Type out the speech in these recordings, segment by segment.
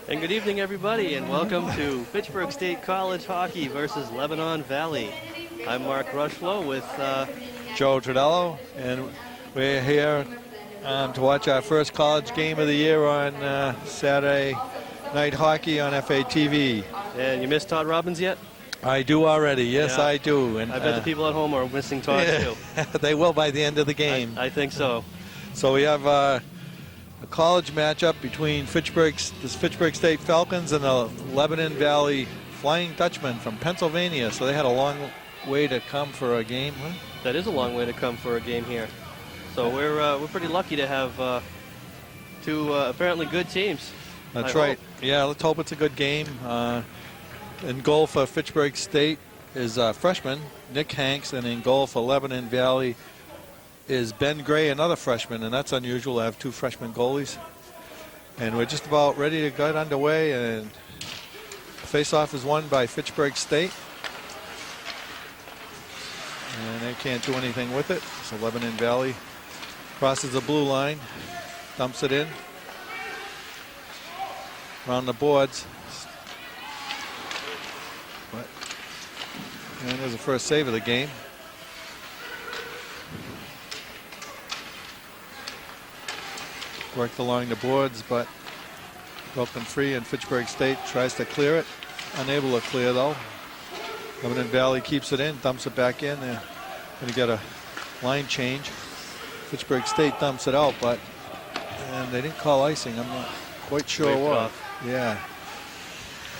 And good evening, everybody, and welcome to Fitchburg State College Hockey versus Lebanon Valley. I'm Mark Rushlow with Joe Tradello, and we're here to watch our first college game of the year on Saturday Night Hockey on FATV. And you missed Todd Robbins yet? I do already, yes, Yeah. I do. And I bet the people at home are missing Todd, too. They will by the end of the game. I think so. So we have a college matchup between Fitchburg State Falcons and the Lebanon Valley Flying Dutchmen from Pennsylvania. So they had a long way to come for a game. Huh? That is a long way to come for a game here. So we're pretty lucky to have two apparently good teams. That's I right. hope. Yeah, let's hope it's a good game. In goal for Fitchburg State is freshman Nick Hanks, and in goal for Lebanon Valley is Ben Gray, another freshman, and that's unusual to have two freshman goalies. And we're just about ready to get underway, and face-off is won by Fitchburg State. And they can't do anything with it. So Lebanon Valley crosses the blue line, dumps it in. Around the boards. And there's the first save of the game. Worked along the boards, but broken free, and Fitchburg State tries to clear it. Unable to clear, though. Lebanon Valley keeps it in, dumps it back in. They're going to get a line change. Fitchburg State dumps it out, but and they didn't call icing. I'm not quite sure what. Yeah.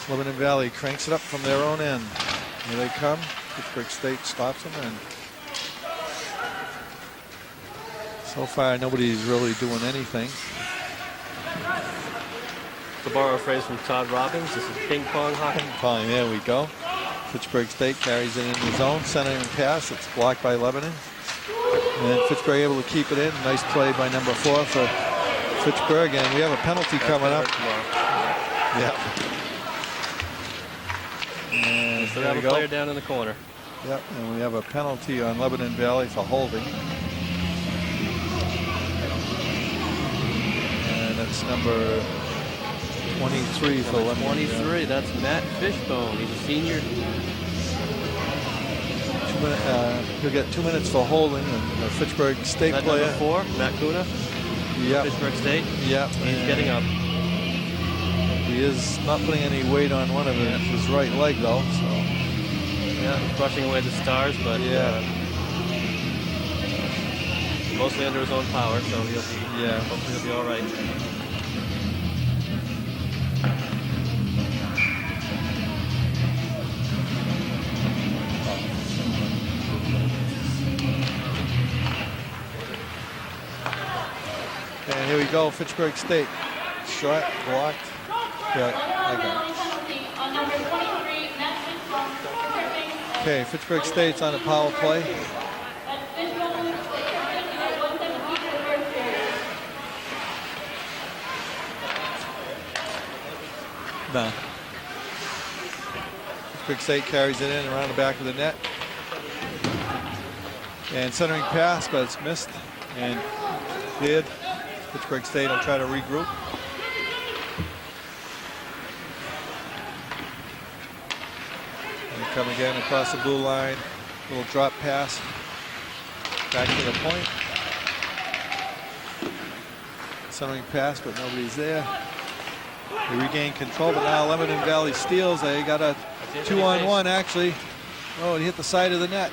Lebanon Valley cranks it up from their own end. Here they come. Fitchburg State stops them, and so far nobody's really doing anything. To borrow a phrase from Todd Robbins, this is ping pong hockey. Ping pong, there we go. Fitchburg State carries it in the zone, centering pass. It's blocked by Lebanon. And Fitchburg able to keep it in. Nice play by number 4 for Fitchburg, and we have a penalty coming up. Yeah. And So they have a player down in the corner. Yep, and we have a penalty on Lebanon Valley for holding. And that's number 23 for Lebanon. 23, that's Matt Fishbone. He's a senior. He'll get 2 minutes for holding, and the Fitchburg State Is that player. number 4, Matt Kuna? Yep. Fitchburg State? Yep. He's getting up. He is not putting any weight on one of his right leg, though. So. Yeah, he's brushing away the stars, but mostly under his own power, so hopefully he'll be all right. And here we go, Fitchburg State. Shot, blocked. Yeah, I got it. Okay, Fitchburg State's on a power play. No. Fitchburg State carries it in around the back of the net. And centering pass, but it's missed. And did. Fitchburg State will try to regroup. Come again across the blue line. Little drop pass. Back to the point. Centering pass, but nobody's there. They regain control, but now Lebanon Valley steals. They got a 2-on-1 actually. Oh, he hit the side of the net.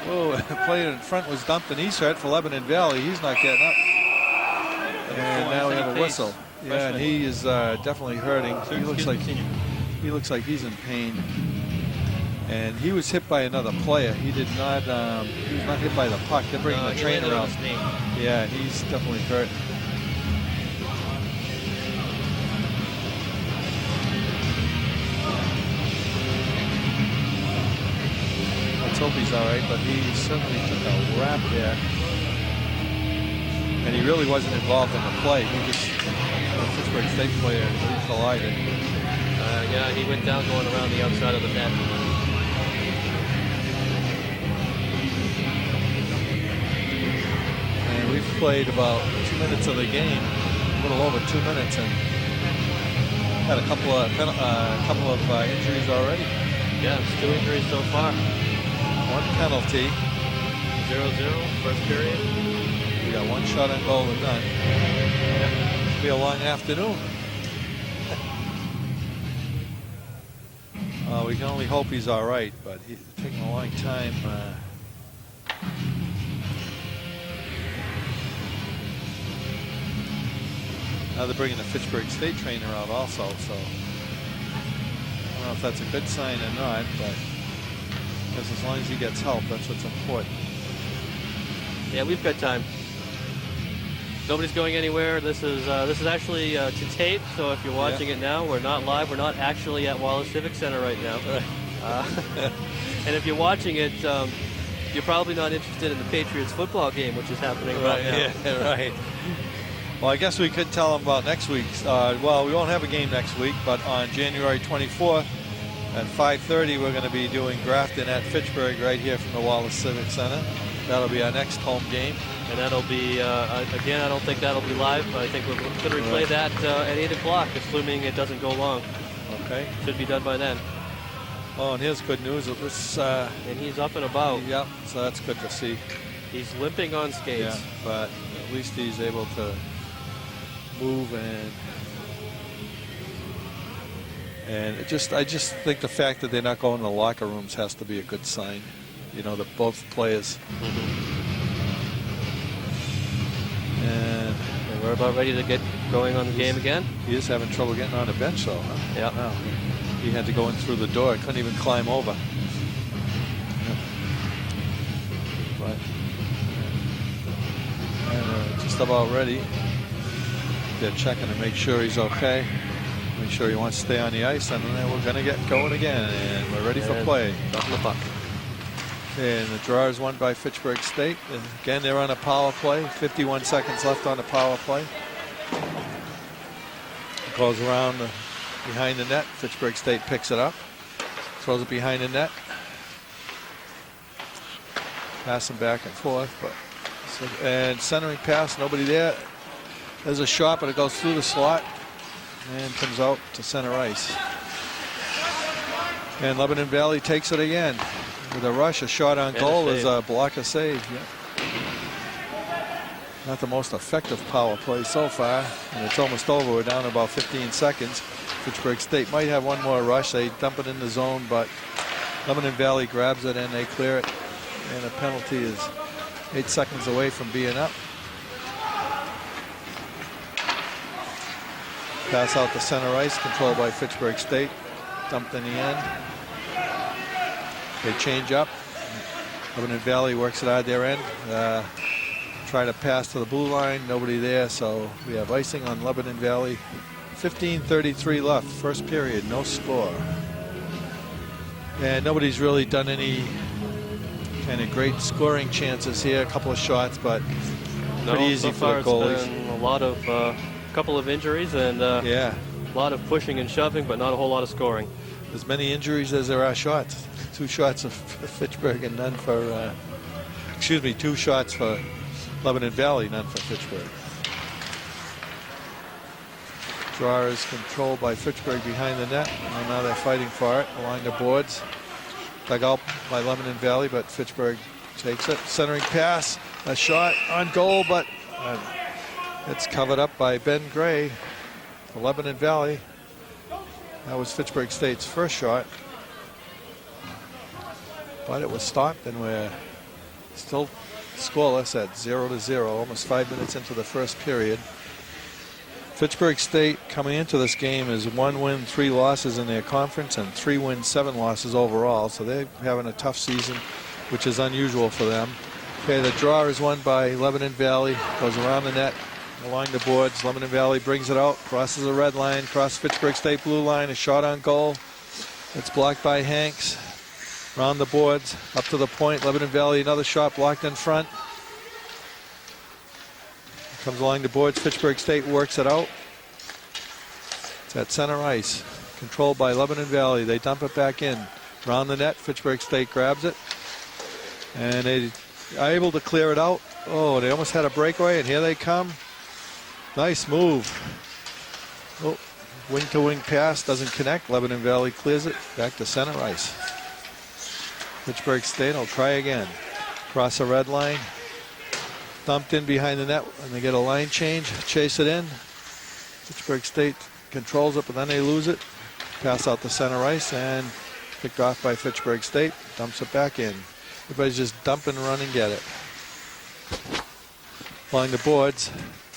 Whoa, the player in front was dumped, and he's hurt for Lebanon Valley. He's not getting up. And now we have a whistle. Yeah, and he is definitely hurting. He looks like he's in pain, and he was hit by another player. He did not. He was not hit by the puck. They're bringing the train around. Yeah, he's definitely hurt. Let's hope he's all right, but he certainly took a wrap there, and he really wasn't involved in the play. He just a Fitchburg State player collided. Yeah, he went down going around the outside of the net. And we've played about 2 minutes of the game, a little over 2 minutes, and Had a couple of injuries already. Yeah, it's 2 injuries so far. 1 penalty. 0-0, first period. We got 1 shot on goal and none. It'll be a long afternoon. We can only hope he's all right, but he's taking a long time. Now they're bringing the Fitchburg State trainer out also, so I don't know if that's a good sign or not, but because as long as he gets help, that's what's important. Yeah, we've got time. Nobody's going anywhere. This is actually to tape, so if you're watching it now, we're not live. We're not actually at Wallace Civic Center right now. And if you're watching it, you're probably not interested in the Patriots football game, which is happening right now. Yeah, right. Well, I guess we could tell them about next week's. Well, we won't have a game next week, but on January 24th at 5:30, we're going to be doing Grafton at Fitchburg right here from the Wallace Civic Center. That'll be our next home game. And that'll be, again, I don't think that'll be live. I think we're going to replay that at 8 o'clock, assuming it doesn't go long. Okay. Should be done by then. Oh, and here's good news. It was, and he's up and about. Yep, so that's good to see. He's limping on skates. Yeah, but at least he's able to move and I just think the fact that they're not going to the locker rooms has to be a good sign. You know, that both players. And we're about ready to get going on the game again. He is having trouble getting on the bench, though. Huh? Yeah. No. He had to go in through the door. Couldn't even climb over. Yep. But and, just about ready. They're checking to make sure he's okay. Make sure he wants to stay on the ice, and then we're going to get going again, and we're ready for play. Dropping the puck. And the draw is won by Fitchburg State. And again, they're on a power play. 51 seconds left on the power play. It goes around behind the net. Fitchburg State picks it up. Throws it behind the net. Passing back and forth. And centering pass, nobody there. There's a shot, but it goes through the slot and comes out to center ice. And Lebanon Valley takes it again. With a rush, a shot on goal is a blocker save. Yeah. Not the most effective power play so far. And it's almost over. We're down to about 15 seconds. Fitchburg State might have one more rush. They dump it in the zone, but Lebanon Valley grabs it and they clear it. And a penalty is 8 seconds away from being up. Pass out to center ice, controlled by Fitchburg State. Dumped in the end. They change up. Lebanon Valley works it out their end. Try to pass to the blue line. Nobody there, so we have icing on Lebanon Valley. 15:33 left. First period, no score. And nobody's really done any kind of great scoring chances here. A couple of shots, but pretty easy for the goalies. It's been a lot of couple of injuries and yeah, a lot of pushing and shoving, but not a whole lot of scoring. As many injuries as there are shots. 2 shots of Fitchburg and none for, excuse me, 2 shots for Lebanon Valley, none for Fitchburg. Draw is controlled by Fitchburg behind the net. And now they're fighting for it along the boards. Dug out by Lebanon Valley, but Fitchburg takes it. Centering pass, a shot on goal, but it's covered up by Ben Gray for Lebanon Valley. That was Fitchburg State's first shot. But it was stopped, and we're still scoreless at 0-0, almost 5 minutes into the first period. Fitchburg State coming into this game is 1 win, 3 losses in their conference, and 3 wins, 7 losses overall. So they're having a tough season, which is unusual for them. Okay, the draw is won by Lebanon Valley, goes around the net, along the boards. Lebanon Valley brings it out, crosses the red line, crosses Fitchburg State blue line, a shot on goal. It's blocked by Hanks. Around the boards, up to the point. Lebanon Valley, another shot blocked in front. Comes along the boards. Fitchburg State works it out. It's at center ice. Controlled by Lebanon Valley. They dump it back in. Around the net, Fitchburg State grabs it. And they are able to clear it out. Oh, they almost had a breakaway, and here they come. Nice move. Oh, Wing-to-wing pass doesn't connect. Lebanon Valley clears it. Back to center ice. Fitchburg State will try again. Cross the red line. Dumped in behind the net, and they get a line change. Chase it in. Fitchburg State controls it, but then they lose it. Pass out to center ice, and picked off by Fitchburg State. Dumps it back in. Everybody's just dump and run and get it. Along the boards,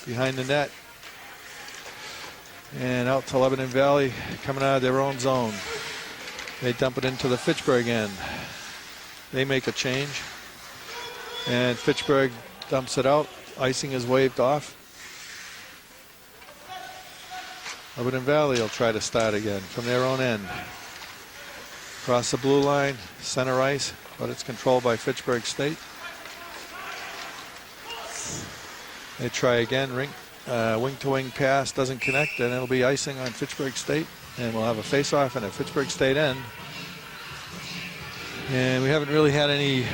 behind the net. And out to Lebanon Valley, coming out of their own zone. They dump it into the Fitchburg end. They make a change. And Fitchburg dumps it out. Icing is waved off. Lebanon Valley will try to start again from their own end. Across the blue line, center ice, but it's controlled by Fitchburg State. They try again. Wing-to-wing pass doesn't connect, and it'll be icing on Fitchburg State. And we'll have a face-off in a Fitchburg State end. And we haven't really had any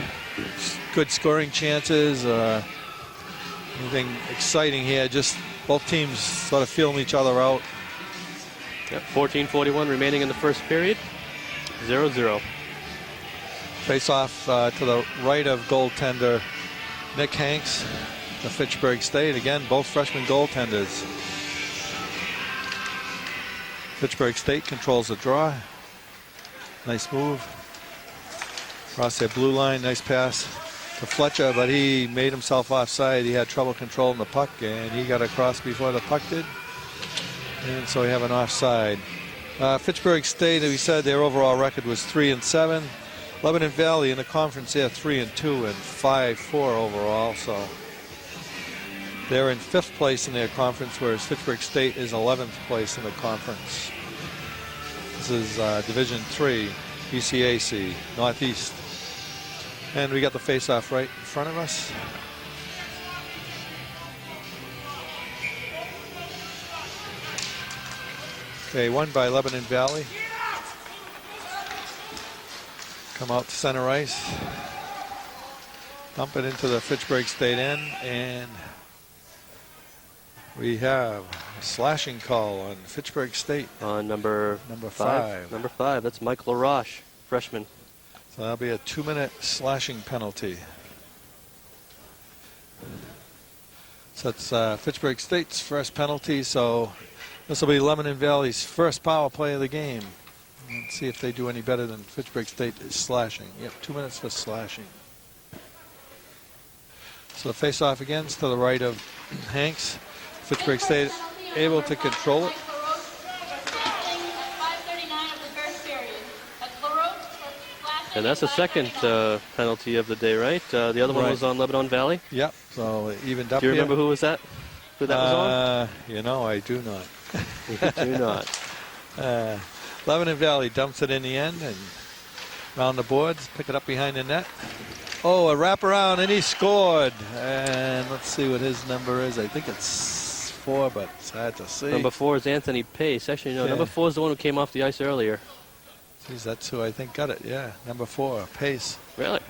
good scoring chances, anything exciting here. Just both teams sort of feeling each other out. Yep, 14:41 remaining in the first period. 0-0. Face-off to the right of goaltender Nick Hanks, the Fitchburg State. Again, both freshman goaltenders. Fitchburg State controls the draw. Nice move. Across their blue line, nice pass to Fletcher, but he made himself offside. He had trouble controlling the puck, and he got across before the puck did. And so we have an offside. Fitchburg State, as we said, their overall record was 3-7. Lebanon Valley in the conference, they're 3-2 and 5-4 overall. So they're in 5th place in their conference, whereas Fitchburg State is 11th place in the conference. This is Division 3, BCAC, Northeast. And we got the face-off right in front of us. Okay, won by Lebanon Valley. Come out to center ice. Dump it into the Fitchburg State end, and we have a slashing call on Fitchburg State. On number 5. Number 5, that's Mike LaRoche, freshman. So that'll be a 2-minute slashing penalty. So that's Fitchburg State's first penalty, so this will be Lebanon Valley's first power play of the game. Let's see if they do any better than Fitchburg State is slashing. Yep, 2 minutes for slashing. So the face-off again is to the right of Hanks. Fitchburg State able to control it. And that's the second penalty of the day, right? The other one was on Lebanon Valley? Yep, so evened up. Do you remember who was that? Who that was on? You know, I do not. You do not. Lebanon Valley dumps it in the end and round the boards, pick it up behind the net. Oh, a wraparound, and he scored. And let's see what his number is. I think it's 4, but it's hard to see. Number 4 is Anthony Pace. Actually, no, number 4 is the one who came off the ice earlier. Geez, that's who I think got it. Yeah, number 4, Pace. Really?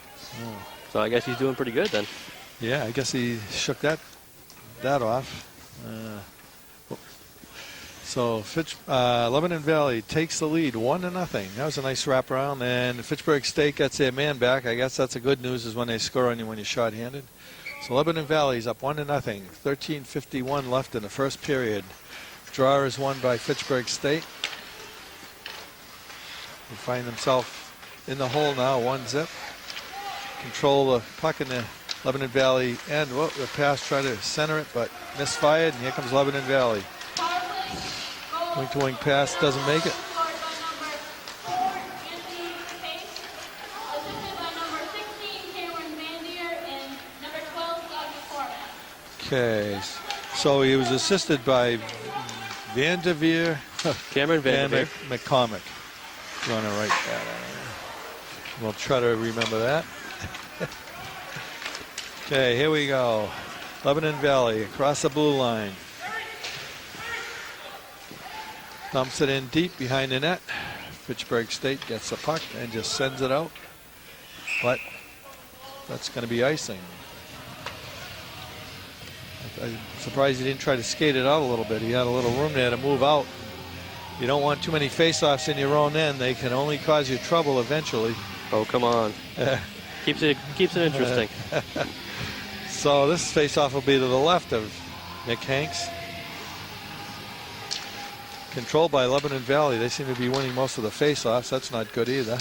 Oh. So I guess he's doing pretty good then. Yeah, I guess he shook that off. So Lebanon Valley takes the lead 1-0. That was a nice wraparound, and Fitchburg State gets their man back. I guess that's the good news, is when they score on you when you're short-handed. So Lebanon Valley's up 1-0. 13:51 left in the first period. Draw is won by Fitchburg State. They find themselves in the hole now, 1-0. Control the puck in the Lebanon Valley end. Well, the pass tried to center it, but misfired, and here comes Lebanon Valley. Wing-to-wing pass doesn't make it. Okay, so he was assisted by Vanderveer. Cameron Vanderveer. And McCormick. You want to write that down. We'll try to remember that. Okay, here we go. Lebanon Valley across the blue line. Dumps it in deep behind the net. Fitchburg State gets the puck and just sends it out. But that's going to be icing. I'm surprised he didn't try to skate it out a little bit. He had a little room there to move out. You don't want too many face-offs in your own end. They can only cause you trouble eventually. Oh, come on. Keeps it interesting. So this face-off will be to the left of Nick Hanks. Controlled by Lebanon Valley. They seem to be winning most of the face-offs. That's not good either.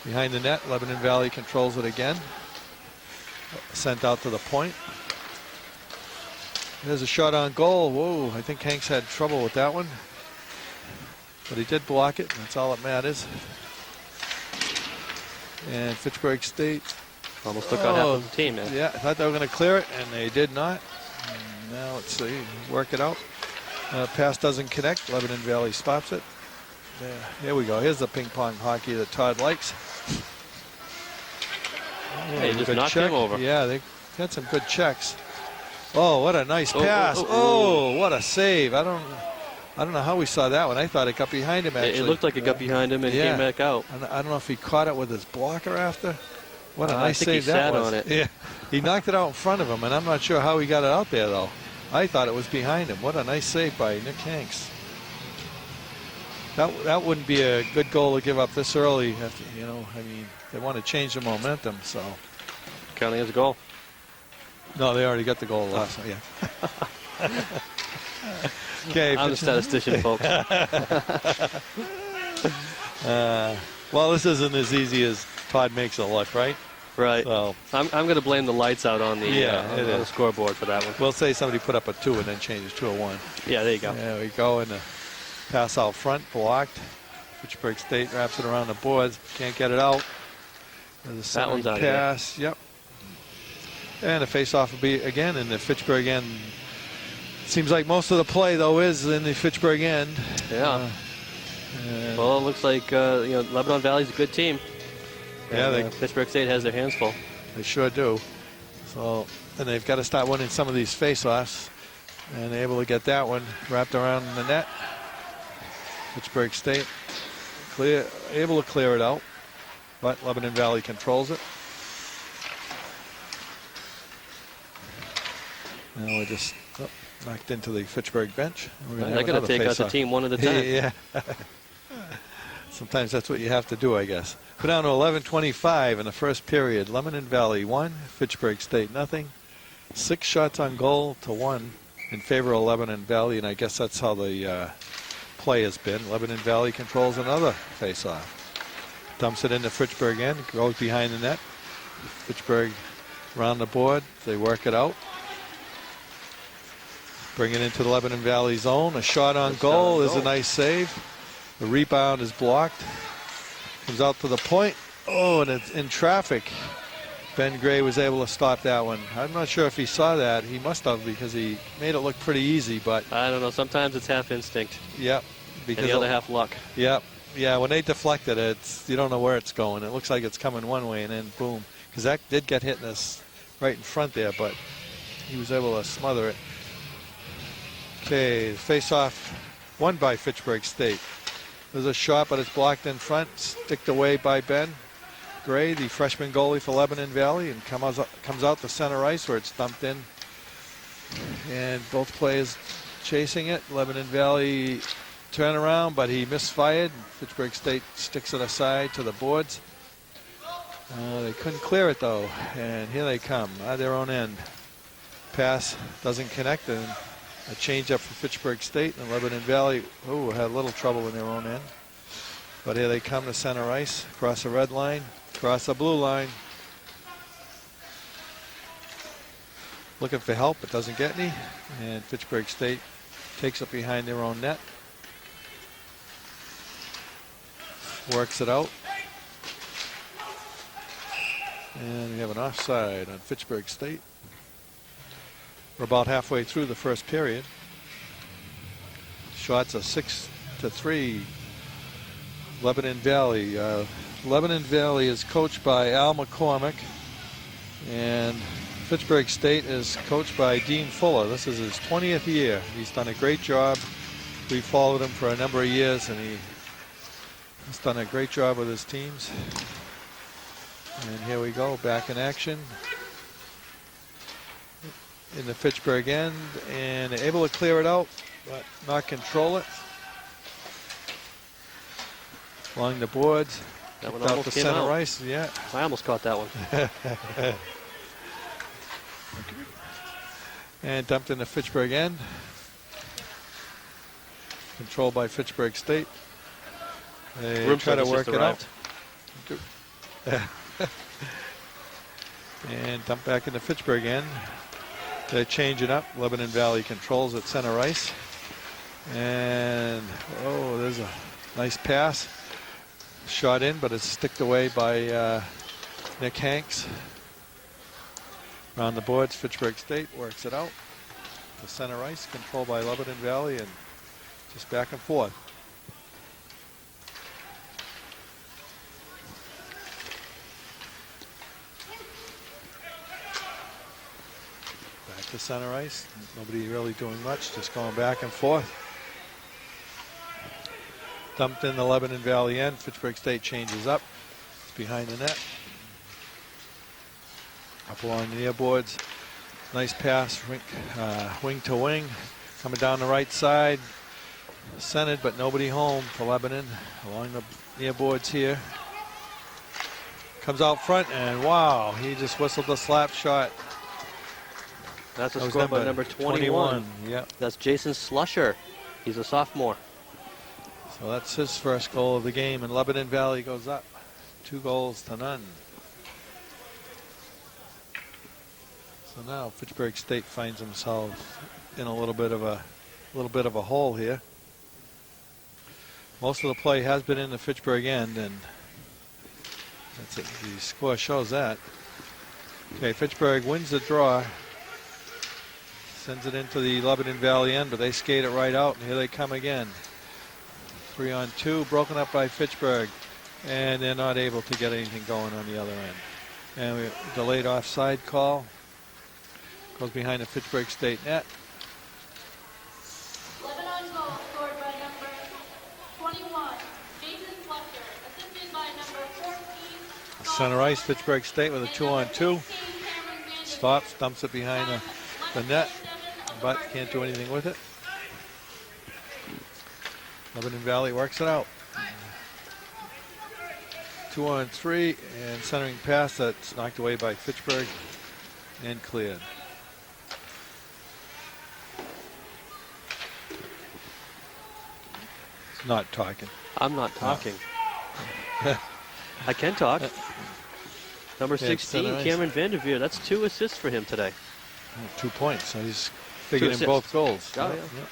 Behind the net, Lebanon Valley controls it again. Sent out to the point. There's a shot on goal. Whoa, I think Hanks had trouble with that one. But he did block it, and that's all that matters. And Fitchburg State almost took out half of the team, man. Yeah, I thought they were going to clear it, and they did not. And now let's see, work it out. Pass doesn't connect. Lebanon Valley stops it. Here we go. Here's the ping pong hockey that Todd likes. Hey, just knocked him over. Yeah, they had some good checks. Oh, what a nice pass. Oh, what a save. I don't know how we saw that one. I thought it got behind him, actually. It looked like it got behind him and came back out. I don't know if he caught it with his blocker after. What a nice save that was. On it. Yeah, he knocked it out in front of him, and I'm not sure how he got it out there, though. I thought it was behind him. What a nice save by Nick Hanks. That wouldn't be a good goal to give up this early. You know, I mean, they want to change the momentum, so. Counting as a goal. No, they already got the goal last night. Yeah. Okay. I'm the statistician, folks. Well, this isn't as easy as Todd makes it look, right? Right. So I'm going to blame the lights out on the on the scoreboard for that one. We'll say somebody put up a 2 and then change it to a 1. Yeah, there you go. There we go. And the pass out front blocked. Fitchburg State wraps it around the boards. Can't get it out. There's a that one's out pass. Yep. And the face-off will be again in the Fitchburg end. Seems like most of the play, though, is in the Fitchburg end. Yeah. Well, it looks like Lebanon Valley's a good team. Yeah, and, Fitchburg State has their hands full. They sure do. So, and they've got to start winning some of these face-offs, and they're able to get that one wrapped around the net. Fitchburg State able to clear it out, but Lebanon Valley controls it. Now we're just knocked into the Fitchburg bench. They're going to take out the team one at a time. Yeah. Sometimes that's what you have to do, I guess. We're down to 11:25 in the first period. Lebanon Valley 1, Fitchburg State nothing. 6 shots on goal to 1 in favor of Lebanon Valley, and I guess that's how the play has been. Lebanon Valley controls another face-off. Dumps it into Fitchburg end, goes behind the net. Fitchburg around the board. They work it out. Bring it into the Lebanon Valley zone. A shot on goal is a nice save. The rebound is blocked. Comes out to the point. Oh, and it's in traffic. Ben Gray was able to stop that one. I'm not sure if he saw that. He must have, because he made it look pretty easy, but. I don't know. Sometimes it's half instinct. Yep. Because and the other half luck. Yep. Yeah, when they deflect it, you don't know where it's going. It looks like it's coming one way and then boom. Because that did get hit in us right in front there, but he was able to smother it. Okay, face-off won by Fitchburg State. There's a shot, but it's blocked in front, sticked away by Ben Gray, the freshman goalie for Lebanon Valley, and comes out to center ice where it's dumped in. And both players chasing it. Lebanon Valley turn around, but he misfired. Fitchburg State sticks it aside to the boards. They couldn't clear it, though, and here they come at their own end. Pass doesn't connect, and a change up for Fitchburg State, and Lebanon Valley had a little trouble in their own end. But here they come to center ice, across the red line, across the blue line. Looking for help, but doesn't get any. And Fitchburg State takes it behind their own net. Works it out. And we have an offside on Fitchburg State. We're about halfway through the first period. Shots are 6-3. Lebanon Valley. Lebanon Valley is coached by Al McCormick, and Fitchburg State is coached by Dean Fuller. This is his 20th year. He's done a great job. We followed him for a number of years, and he's done a great job with his teams. And here we go, back in action in the Fitchburg end, and able to clear it out, but not control it. along the boards. That one Kicked out almost to came center out. ice. Yeah. I almost caught that one. And dumped into Fitchburg end. Controlled by Fitchburg State. They Room try to service work just it out. arrived. And dump back into Fitchburg end. They change it up. Lebanon Valley controls at center ice. And, oh, there's a nice pass. Shot in, but it's sticked away by Nick Hanks. Around the boards, Fitchburg State works it out. The center ice, controlled by Lebanon Valley, and just back and forth. Back to center ice. Nobody really doing much, just going back and forth. Dumped in the Lebanon Valley end. Fitchburg State changes up. It's behind the net. Up along the near boards. Nice pass, wing to wing. Coming down the right side. Centered, but nobody home for Lebanon. Along the near boards here. Comes out front, and wow, he just whistled a slap shot. That's a That was score by number 21. Yep. That's Jason Slusher. He's a sophomore. So that's his first goal of the game, and Lebanon Valley goes up 2-0. So now Fitchburg State finds themselves in a little bit of a hole here. Most of the play has been in the Fitchburg end, and that's it. The score shows that. Okay, Fitchburg wins the draw. Sends it into the Lebanon Valley end, but they skate it right out, and here they come again. 3-on-2, broken up by Fitchburg, and they're not able to get anything going on the other end. And we delayed offside call. Goes behind the Fitchburg State net. Lebanon goal scored by number 21, Jason Fletcher, assisted by number 14. Center ice, Fitchburg State with a 2-on-2. Stops, dumps it behind the net, but can't do anything with it. Lebanon Valley works it out. 2-on-3, and centering pass that's knocked away by Fitchburg and cleared. Not talking. I'm not talking. I can talk. Number Yeah, it's 16, nice. Cameron Vanderveer. That's 2 assists for him today. 2 points, so he's figured in assists. both goals. Oh, Yep, yeah. yep.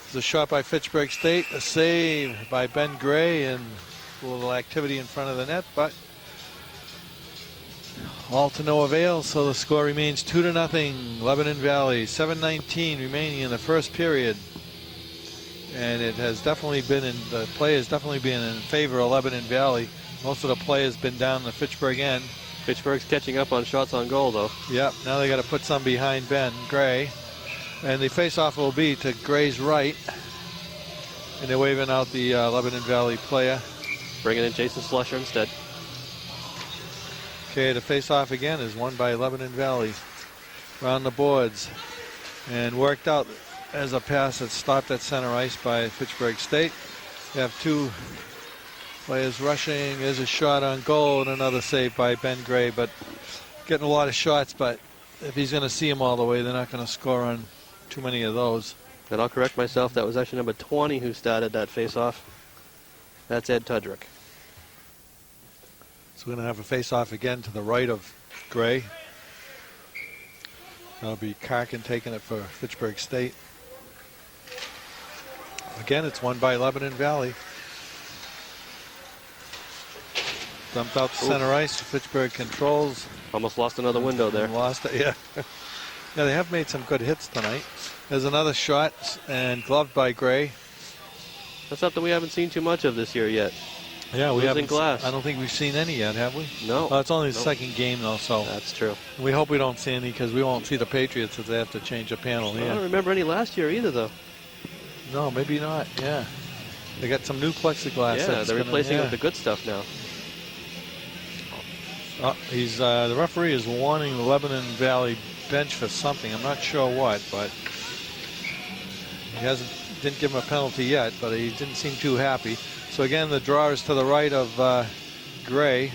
It's a shot by Fitchburg State, a save by Ben Gray, and a little activity in front of the net, but all to no avail, so the score remains 2-0, Lebanon Valley. 7:19 remaining in the first period. And it has definitely been the play has definitely been in favor of Lebanon Valley. Most of the play has been down the Fitchburg end. Fitchburg's catching up on shots on goal, though. Yep, now they got to put some behind Ben Gray. And the face-off will be to Gray's right. And they're waving out the Lebanon Valley player. Bringing in Jason Slusher instead. Okay, the face-off again is won by Lebanon Valley. Around the boards. And worked out as a pass that stopped at center ice by Fitchburg State. They have 2 players rushing. There's a shot on goal and another save by Ben Gray. But getting a lot of shots, but if he's going to see them all the way, they're not going to score on too many of those. And I'll correct myself. That was actually number 20 who started that face-off. That's Ed Tudrick. So we're going to have a face-off again to the right of Gray. That'll be Karkin taking it for Fitchburg State. Again, it's won by Lebanon Valley. Dumped out to center ice. Fitchburg controls. Almost lost another window there. Lost it, yeah. Yeah, they have made some good hits tonight. There's another shot and gloved by Gray. That's something we haven't seen too much of this year yet. Yeah, we Losing haven't. glass. I don't think we've seen any yet, have we? No. It's only the Nope. second game though, so That's true. we hope we don't see any because we won't see the Patriots if they have to change a panel I here. don't remember any last year either, though. No, maybe not. Yeah, they got some new plexiglass. Yeah, that's they're gonna- replacing it yeah. with the good stuff now. He's the referee is warning the Lebanon Valley bench for something. I'm not sure what, but he hasn't didn't give him a penalty yet, but he didn't seem too happy. So again, the draw is to the right of Gray.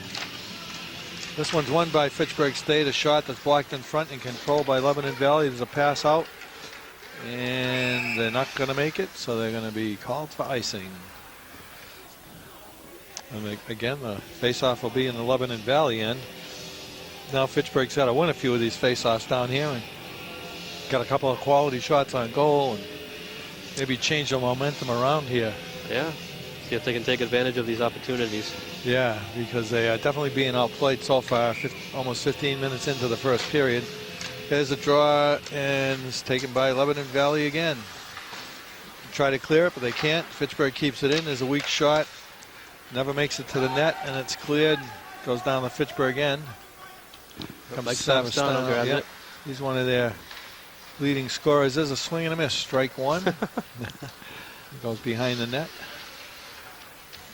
This one's won by Fitchburg State. A shot that's blocked in front and controlled by Lebanon Valley. There's a pass out, and they're not going to make it, so they're going to be called for icing. And again, the face-off will be in the Lebanon Valley end. Now Fitchburg's got to win a few of these face-offs down here and got a couple of quality shots on goal and maybe change the momentum around here. Yeah, see if they can take advantage of these opportunities. Yeah, because they are definitely being outplayed so far, almost 15 minutes into the first period. There's a draw, and it's taken by Lebanon Valley again. Try to clear it, but they can't. Fitchburg keeps it in. There's a weak shot. Never makes it to the net, and it's cleared. Goes down the Fitchburg end. Comes Savastano grabs it. He's one of their leading scorers. There's a swing and a miss. Strike one. Goes behind the net.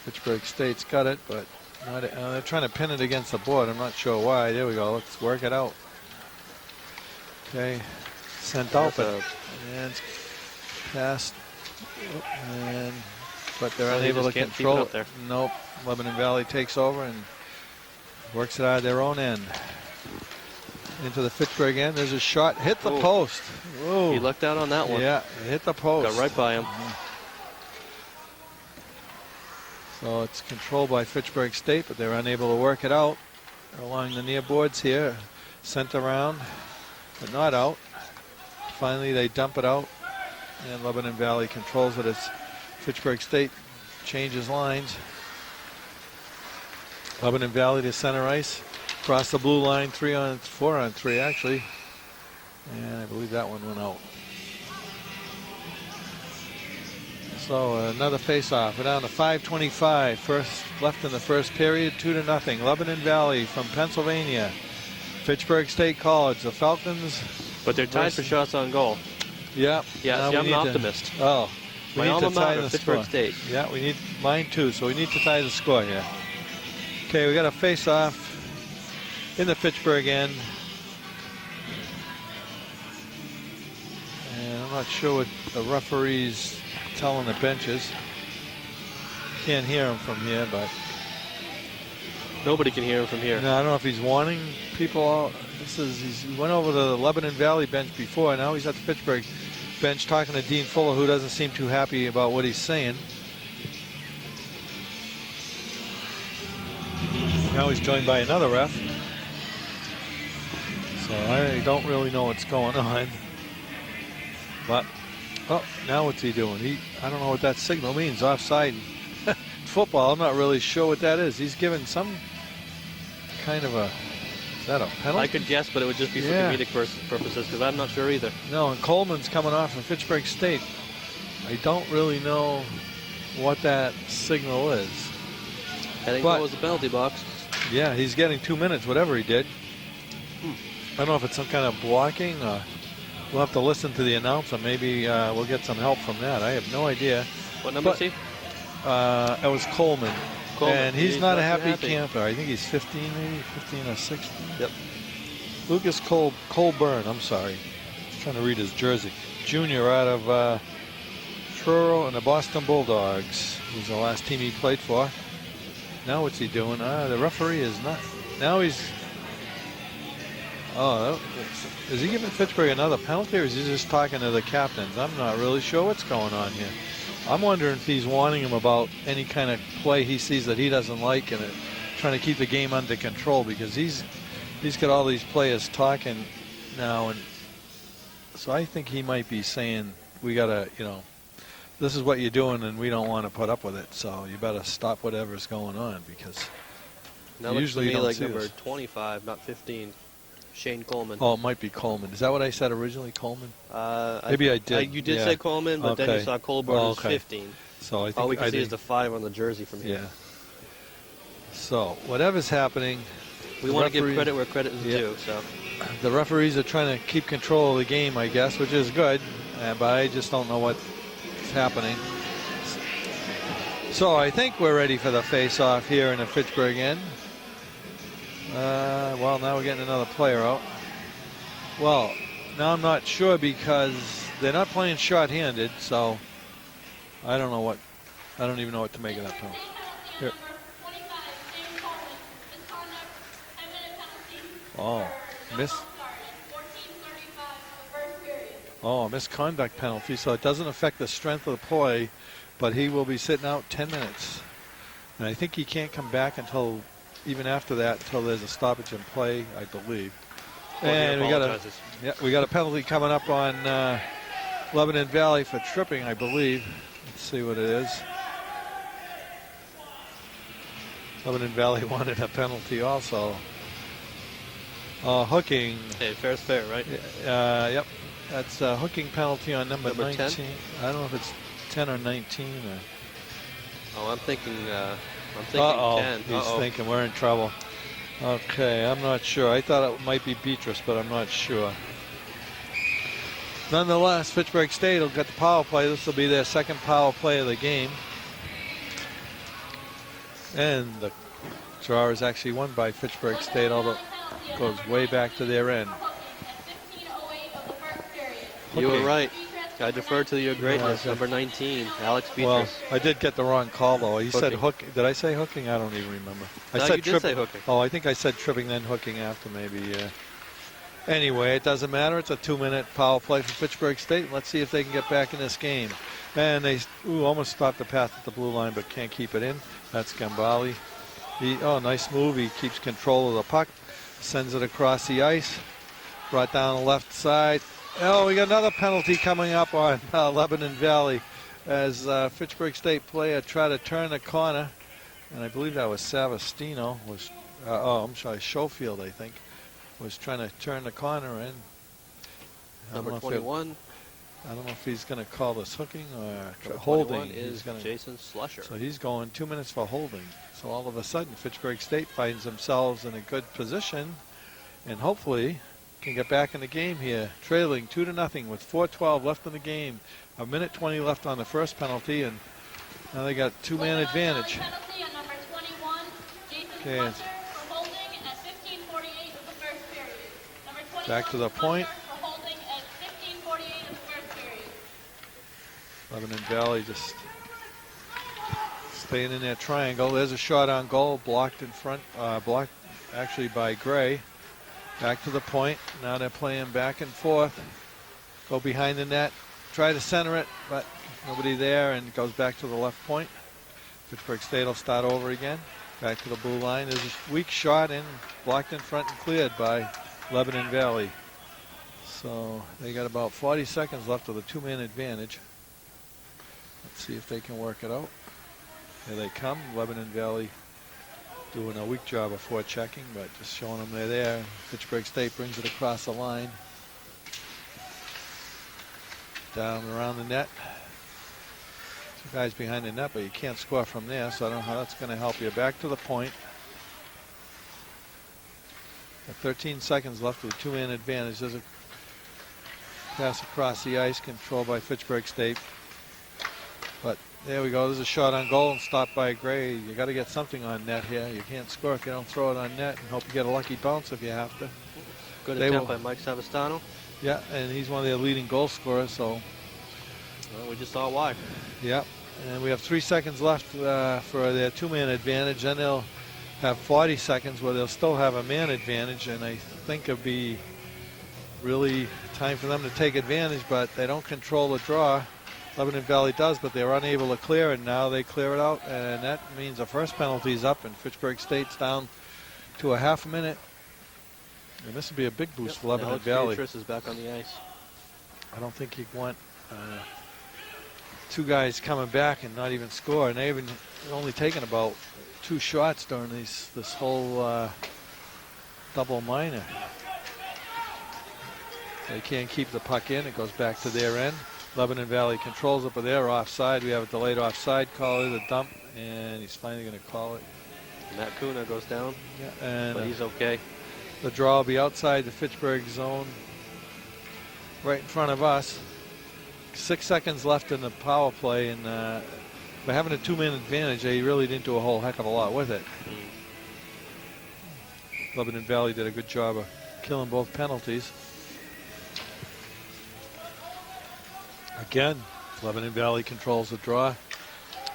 Fitchburg State's got it, but not, they're trying to pin it against the board. I'm not sure why. There we go. Let's work it out. Okay. Sent out, and it's passed. But they're unable to control it. There. Nope. Lebanon Valley takes over and works it out of their own end. Into the Fitchburg end. There's a shot. Hit the post. Whoa. He lucked out on that one. Yeah, hit the post. Got right by him. So it's controlled by Fitchburg State, but they're unable to work it out. Along the near boards here. Sent around, but not out. Finally, they dump it out, and Lebanon Valley controls it as Fitchburg State changes lines. Lebanon Valley to center ice. Across the blue line, 4-on-3 actually. And I believe that one went out. So another face-off. We're down to 5:25. First left in the first period, 2-0. Lebanon Valley from Pennsylvania. Fitchburg State College, the Falcons. But they're tied for shots on goal. Yeah. Yeah, see, I'm an optimist. We My need alma to tie mater, the Fitchburg score. State. Yeah, we need mine too, so we need to tie the score here. Okay, we got a face-off in the Fitchburg end. And I'm not sure what the referee's telling the benches. Can't hear him from here, but Nobody can hear him from here. no, I don't know if he's warning people out. He went over to the Lebanon Valley bench before. Now he's at the Fitchburg bench talking to Dean Fuller, who doesn't seem too happy about what he's saying. Now he's joined by another ref. So I don't really know what's going on. But, now what's he doing? I don't know what that signal means. Offside. Football, I'm not really sure what that is. He's given some kind of is that a penalty? I could guess, but it would just be for comedic purposes, because I'm not sure either. No, and Coleman's coming off from Fitchburg State. I don't really know what that signal is. Heading towards the penalty box. Yeah, he's getting 2 minutes, whatever he did. I don't know if it's some kind of blocking. We'll have to listen to the announcer. Maybe we'll get some help from that. I have no idea. What number is he? It was Coleman. And he's not a happy camper. I think he's 15, maybe 15 or 16. Yep. Lucas Colburn, I'm sorry. I'm trying to read his jersey. Junior out of Truro and the Boston Bulldogs. Was the last team he played for. Now what's he doing? The referee is not. Now he's. Is he giving Fitchburg another penalty, or is he just talking to the captains? I'm not really sure what's going on here. I'm wondering if he's warning him about any kind of play he sees that he doesn't like, and trying to keep the game under control, because he's got all these players talking now, and so I think he might be saying, we gotta, this is what you're doing, and we don't want to put up with it, so you better stop whatever's going on, because Now usually looks to you me don't like see number this. 25, not 15. Shane Coleman. Oh, it might be Coleman. Is that what I said originally, Coleman? Maybe I did. You did say Coleman, but then you saw Colburn as 15. So I think all we can see is the 5 on the jersey from here. Yeah. So whatever's happening, we want to give credit where credit is due. So the referees are trying to keep control of the game, I guess, which is good. But I just don't know what's happening. So I think we're ready for the face-off here in the Fitchburg end. Well, now we're getting another player out. Well, now I'm not sure, because they're not playing short-handed, so I don't even know what to make of that penalty. Here. Number 25, James Coleman, misconduct, 10-minute penalty. Oh, miss. 14:35 of the first period. Oh, a misconduct penalty. So it doesn't affect the strength of the play, but he will be sitting out 10 minutes. And I think he can't come back until, even after that, until there's a stoppage in play, I believe. And we got a penalty coming up on Lebanon Valley for tripping, I believe. Let's see what it is. Lebanon Valley wanted a penalty also. Hooking. Hey, fair's fair, right? Yep. That's a hooking penalty on number 19. 10? I don't know if it's 10 or 19. Or... Oh, I'm thinking 10. He's thinking we're in trouble. Okay, I'm not sure. I thought it might be Beatrice, but I'm not sure. Nonetheless, Fitchburg State will get the power play. This will be their second power play of the game. And the draw is actually won by Fitchburg State, although it goes way back to their end. You were right. I defer to your greatness. Number 19, Alex Beatrice. Well, I did get the wrong call, though. He said hooking. Did I say hooking? I don't even remember. I said you did say hooking. Oh, I think I said tripping, then hooking after, maybe. Anyway, it doesn't matter. It's a 2-minute power play for Fitchburg State. Let's see if they can get back in this game. And they almost stopped the pass at the blue line, but can't keep it in. That's Gambale. Nice move. He keeps control of the puck. Sends it across the ice. Brought down the left side. Oh, we got another penalty coming up on Lebanon Valley as Fitchburg State player tried to turn the corner. And I believe that was Savastino. Schofield, I think, was trying to turn the corner in. Number 21. I don't know if he's going to call this hooking or holding. He's gonna, Jason Slusher. So he's going 2 minutes for holding. So all of a sudden, Fitchburg State finds themselves in a good position and hopefully can get back in the game here, trailing 2-0 with 4:12 left in the game. A minute 20 left on the first penalty, and now they got two-man advantage. Penalty on number 21, Jason Okay. Slusher for holding at 15:48 of the first period. Number 21, Back to the point. for holding at 15:48 of the first period. Lebanon Valley just staying in that triangle. There's a shot on goal, blocked in front, blocked actually by Gray. Back to the point. Now they're playing back and forth. Go behind the net. Try to center it, but nobody there, and it goes back to the left point. Fitchburg State will start over again. Back to the blue line. There's a weak shot in, blocked in front and cleared by Lebanon Valley. So they got about 40 seconds left with a two-man advantage. Let's see if they can work it out. Here they come. Lebanon Valley doing a weak job of forechecking, but just showing them they're there. Fitchburg State brings it across the line. Down around the net. Two guys behind the net, but you can't score from there, so I don't know how that's going to help you. Back to the point. Got 13 seconds left with a two-man advantage. There's a pass across the ice, controlled by Fitchburg State. But there we go. There's a shot on goal and stopped by Gray. You got to get something on net here. You can't score if you don't throw it on net, and hope you get a lucky bounce if you have to. Good attempt by Mike Savastano. Yeah, and he's one of their leading goal scorers, so. Well, we just saw why. Yeah, and we have 3 seconds left for their two-man advantage. Then they'll have 40 seconds where they'll still have a man advantage, and I think it'll be really time for them to take advantage, but they don't control the draw. Lebanon Valley does, but they were unable to clear, and now they clear it out, and that means the first penalty is up, and Fitchburg State's down to a half a minute. And this will be a big boost for Lebanon Valley. Beatrice is back on the ice. I don't think you want two guys coming back and not even score, and they've only taken about 2 shots during this whole double minor. They can't keep the puck in. It goes back to their end. Lebanon Valley controls it, but they're offside. We have a delayed offside call. There's a dump, and he's finally going to call it. Matt Kuna goes down, but he's okay. The draw will be outside the Fitchburg zone, right in front of us. 6 seconds left in the power play, and by having a two-man advantage, they really didn't do a whole heck of a lot with it. Lebanon Valley did a good job of killing both penalties. Again, Lebanon Valley controls the draw.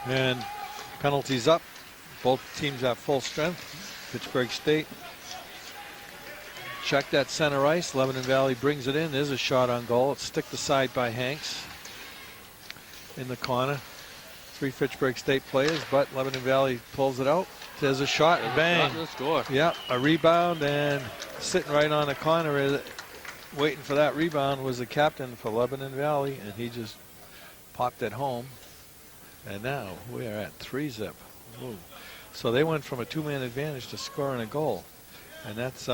And penalties up. Both teams have full strength. Fitchburg State check that center ice. Lebanon Valley brings it in. There's a shot on goal. It's sticked aside by Hanks in the corner. 3 Fitchburg State players, but Lebanon Valley pulls it out. There's a shot. Bang. Score. Yep, a rebound, and sitting right on the corner, waiting for that rebound, was the captain for Lebanon Valley, and he just popped it home. And now we're at 3-zip. Ooh. So they went from a 2-man advantage to scoring a goal. And that's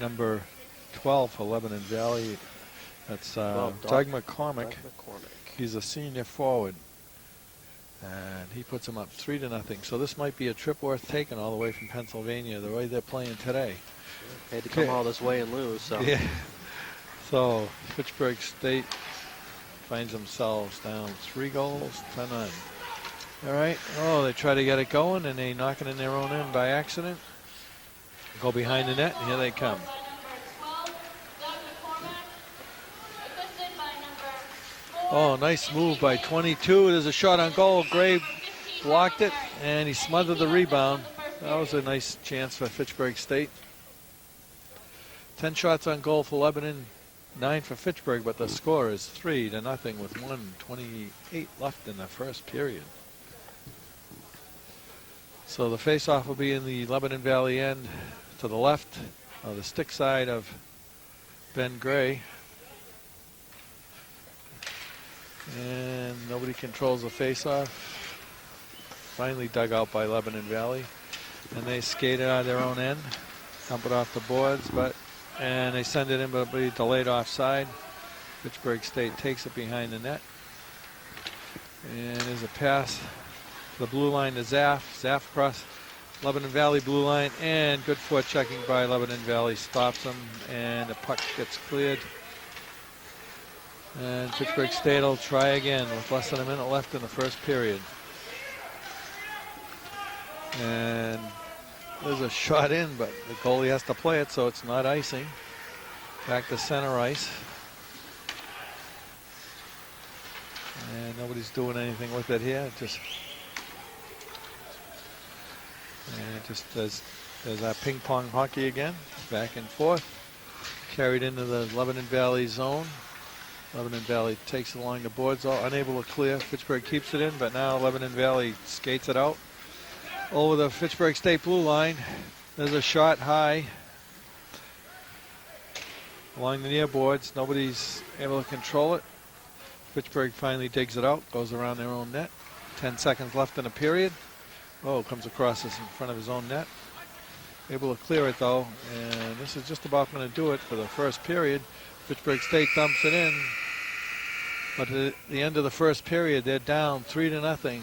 number 12 for Lebanon Valley. That's Doug McCormick. He's a senior forward. And he puts them up 3-0. So this might be a trip worth taking all the way from Pennsylvania, the way they're playing today. Had to come all this way and lose. So. Yeah. So Fitchburg State finds themselves down 3-0. All right. Oh, they try to get it going, and they knock it in their own end by accident. Go behind the net, and here they come. Oh, nice move by 22. There's a shot on goal. Gray blocked it, and he smothered the rebound. That was a nice chance for Fitchburg State. 10 shots on goal for Lebanon, 9 for Fitchburg, but the score is 3-0 with 1:28 left in the first period. So the face-off will be in the Lebanon Valley end to the left of the stick side of Ben Gray. And nobody controls the face-off. Finally dug out by Lebanon Valley. And they skate it out of their own end. Dump it off the boards, and they send it in, but it'll be delayed offside. Fitchburg State takes it behind the net. And there's a pass to the blue line to Zaff. Zaff across Lebanon Valley blue line, and good forechecking by Lebanon Valley stops them, and the puck gets cleared. And Fitchburg State will try again with less than a minute left in the first period. And there's a shot in, but the goalie has to play it, so it's not icing. Back to center ice. And nobody's doing anything with it here. There's our ping pong hockey again, back and forth. Carried into the Lebanon Valley zone. Lebanon Valley takes it along the boards, all unable to clear. Fitchburg keeps it in, but now Lebanon Valley skates it out over the Fitchburg State blue line. There's a shot high along the near boards. Nobody's able to control it. Fitchburg finally digs it out, goes around their own net. 10 seconds left in the period. Oh, comes across this in front of his own net. Able to clear it though, and this is just about going to do it for the first period. Fitchburg State dumps it in, but at the end of the first period, they're down 3-0.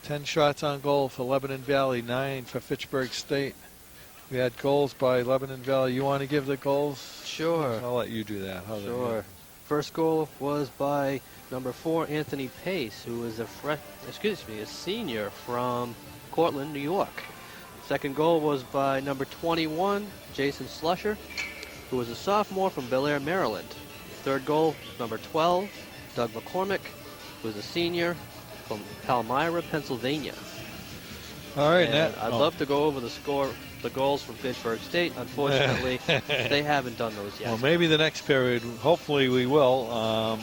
10 shots on goal for Lebanon Valley, 9 for Fitchburg State. We had goals by Lebanon Valley. You want to give the goals? Sure. I'll let you do that. Sure. First goal was by number 4, Anthony Pace, who is a senior from Cortland, New York. Second goal was by number 21, Jason Slusher, who was a sophomore from Bel Air, Maryland. Third goal, number 12, Doug McCormick, who was a senior from Palmyra, Pennsylvania. All right, I'd love to go over the goals from Fitchburg State. Unfortunately, they haven't done those yet. Well, maybe the next period, hopefully we will.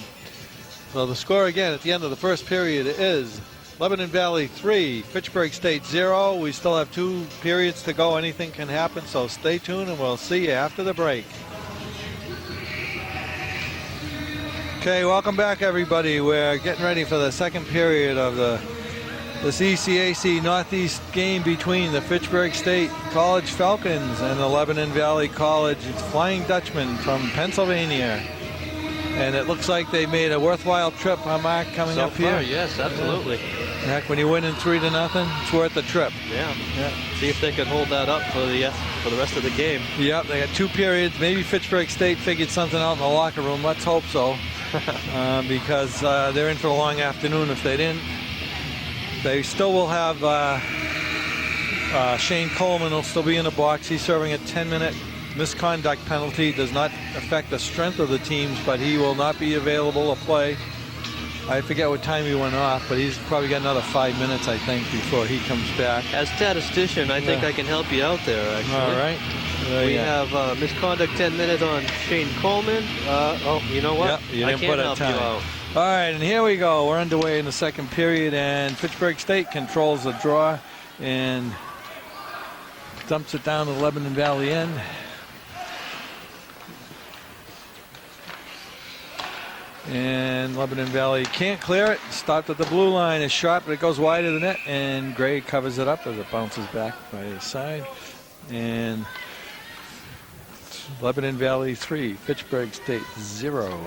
So the score again at the end of the first period is Lebanon Valley 3, Fitchburg State 0. We still have 2 periods to go. Anything can happen, so stay tuned and we'll see you after the break. Okay, welcome back everybody. We're getting ready for the second period of this ECAC Northeast game between the Fitchburg State College Falcons and the Lebanon Valley College Flying Dutchman from Pennsylvania. And it looks like they made a worthwhile trip, huh, Mark, coming up here? Yes, absolutely. Heck, when you win in 3-0, it's worth the trip. Yeah. See if they can hold that up for the rest of the game. Yep, they got 2 periods. Maybe Fitchburg State figured something out in the locker room. Let's hope so, because they're in for a long afternoon if they didn't. They still will have Shane Coleman will still be in the box. He's serving a 10-minute misconduct penalty. Does not affect the strength of the teams, but he will not be available to play. I forget what time he went off, but he's probably got another 5 minutes, I think, before he comes back. As statistician, I think I can help you out there, actually. All right. We have misconduct 10 minutes on Shane Coleman. You know what? Yep, you I didn't can't put a help you time. out. All right, and here we go. We're underway in the second period, and Fitchburg State controls the draw and dumps it down to the Lebanon Valley end. And Lebanon Valley can't clear it. Stopped at the blue line. A shot, but it goes wide of the net, and Gray covers it up as it bounces back by his side. And Lebanon Valley 3, Fitchburg State 0.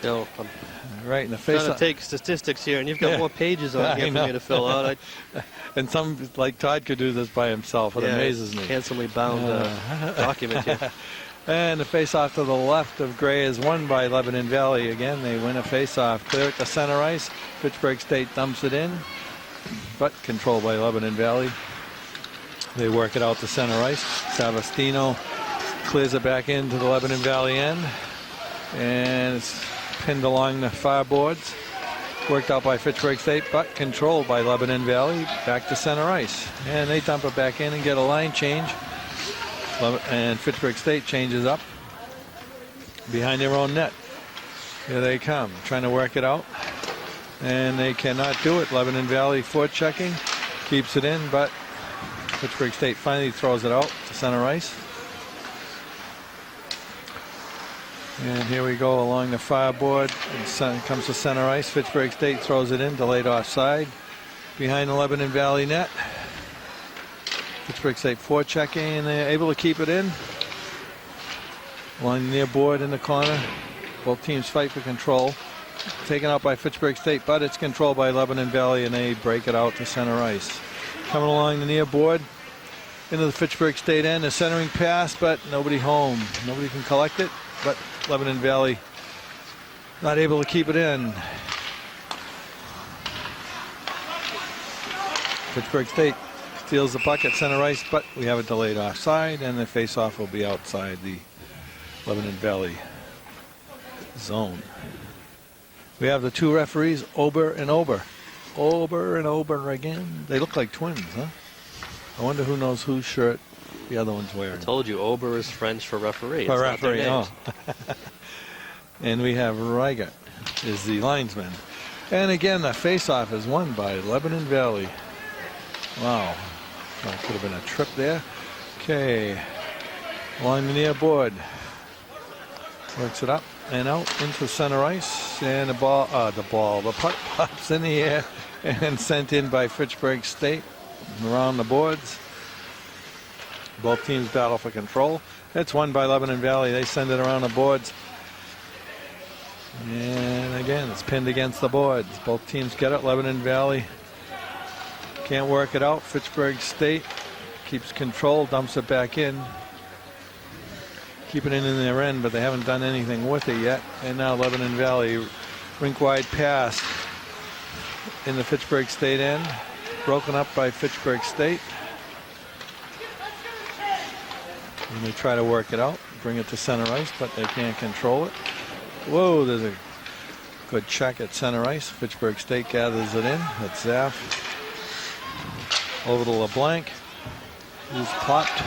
No, I'm Right in the face. trying to take statistics here, and you've got more pages on here for me to fill out. And some, like Todd, could do this by himself. It amazes me. Handsomely bound document here. And the face-off to the left of Gray is won by Lebanon Valley. Again, they win a face-off. Clear it to center ice. Fitchburg State dumps it in, but controlled by Lebanon Valley. They work it out to center ice. Savastino clears it back into the Lebanon Valley end. And it's pinned along the far boards. Worked out by Fitchburg State, but controlled by Lebanon Valley. Back to center ice. And they dump it back in and get a line change. And Fitchburg State changes up behind their own net. Here they come, trying to work it out. And they cannot do it. Lebanon Valley forechecking, keeps it in, but Fitchburg State finally throws it out to center ice. And here we go along the far board. And comes to center ice. Fitchburg State throws it in, delayed offside. Behind the Lebanon Valley net. Fitchburg State forechecking, and they're able to keep it in. Along the near board in the corner. Both teams fight for control. Taken out by Fitchburg State, but it's controlled by Lebanon Valley, and they break it out to center ice. Coming along the near board into the Fitchburg State end. A centering pass, but nobody home. Nobody can collect it, but Lebanon Valley not able to keep it in. Fitchburg State steals the puck at center ice, but we have a delayed offside, and the face-off will be outside the Lebanon Valley zone. We have the two referees, Ober and Ober. Ober and Ober again. They look like twins, huh? I wonder who knows whose shirt the other one's wearing. I told you, Ober is French for referee. For It's not their referee, names. And we have Reiger is the linesman. And again, the face-off is won by Lebanon Valley. Wow. That could have been a trip there. Okay. Along the near board. Works it up and out into center ice. And the puck pops in the air and sent in by Fitchburg State around the boards. Both teams battle for control. It's won by Lebanon Valley. They send it around the boards. And again, it's pinned against the boards. Both teams get it. Lebanon Valley can't work it out. Fitchburg State keeps control, dumps it back in. Keeping it in their end, but they haven't done anything with it yet. And now Lebanon Valley, rink-wide pass in the Fitchburg State end. Broken up by Fitchburg State. And they try to work it out, bring it to center ice, but they can't control it. Whoa, there's a good check at center ice. Fitchburg State gathers it in. That's Zaff. Over to LeBlanc, who's popped.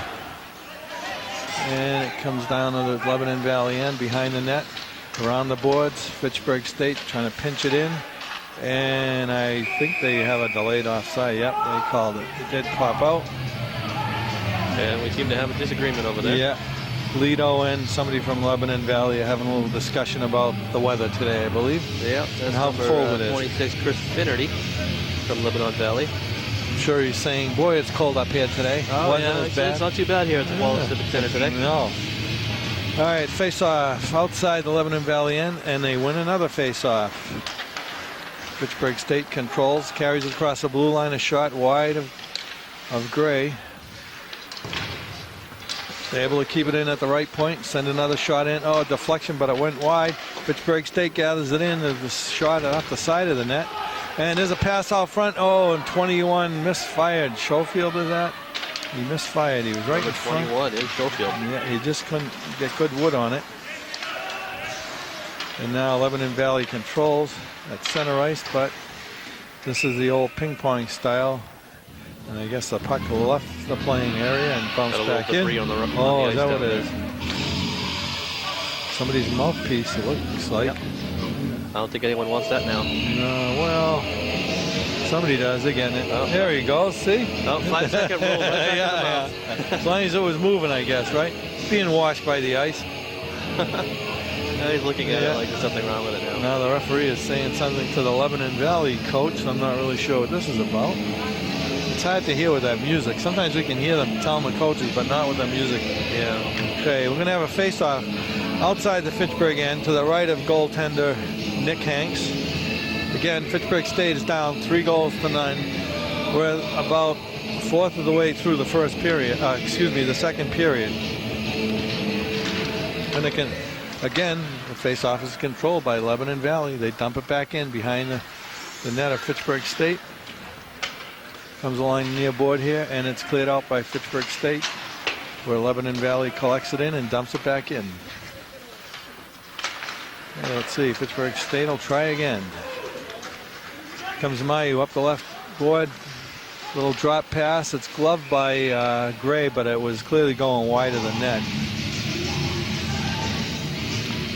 And it comes down to the Lebanon Valley end behind the net. Around the boards, Fitchburg State trying to pinch it in. And I think they have a delayed offside. Yep, they called it. It did pop out. And we seem to have a disagreement over there. Yeah. Lido and somebody from Lebanon Valley are having a little discussion about the weather today, I believe. Yeah, that's and how number, cold it is. 26, Chris Finnerty from Lebanon Valley. I'm sure he's saying, boy, it's cold up here today. Oh, Weather yeah, is bad. it's not too bad here at the Wallace Civic Center today. No. All right, face-off outside the Lebanon Valley end, and they win another face-off. Fitchburg State controls, carries it across the blue line, a shot wide of Gray. They're able to keep it in at the right point, send another shot in. Oh, a deflection, but it went wide. Fitchburg State gathers it in. There's a shot off the side of the net. And there's a pass out front. Oh, and 21 misfired. Schofield is that? He misfired. He was right in front. 21 is Schofield. Yeah, he just couldn't get good wood on it. And now Lebanon Valley controls at center ice, but this is the old ping pong style. And I guess the puck left the playing area and bounced Got a little back in. debris on the on Oh, the is ice that what down it there. is? Somebody's mouthpiece, it looks like. Yep. I don't think anyone wants that now. No, well, somebody does. Again, Oh. there he goes. See? Oh, 5-second rule. Right back in the mouth. As long as it was moving, I guess, right? Being washed by the ice. Now he's looking at it like there's something wrong with it now. Now the referee is saying something to the Lebanon Valley coach. I'm not really sure what this is about. It's hard to hear with that music. Sometimes we can hear them telling the coaches, but not with the music. Yeah. Okay, we're going to have a face-off outside the Fitchburg end to the right of goaltender Nick Hanks. Again, Fitchburg State is down 3-0. We're about a fourth of the way through the first period. The second period. And again, the face-off is controlled by Lebanon Valley. They dump it back in behind the net of Fitchburg State. Comes a line near board here, and it's cleared out by Fitchburg State, where Lebanon Valley collects it in and dumps it back in. Okay, let's see, Fitchburg State will try again. Comes Mayu up the left board. Little drop pass. It's gloved by Gray, but it was clearly going wide of the net.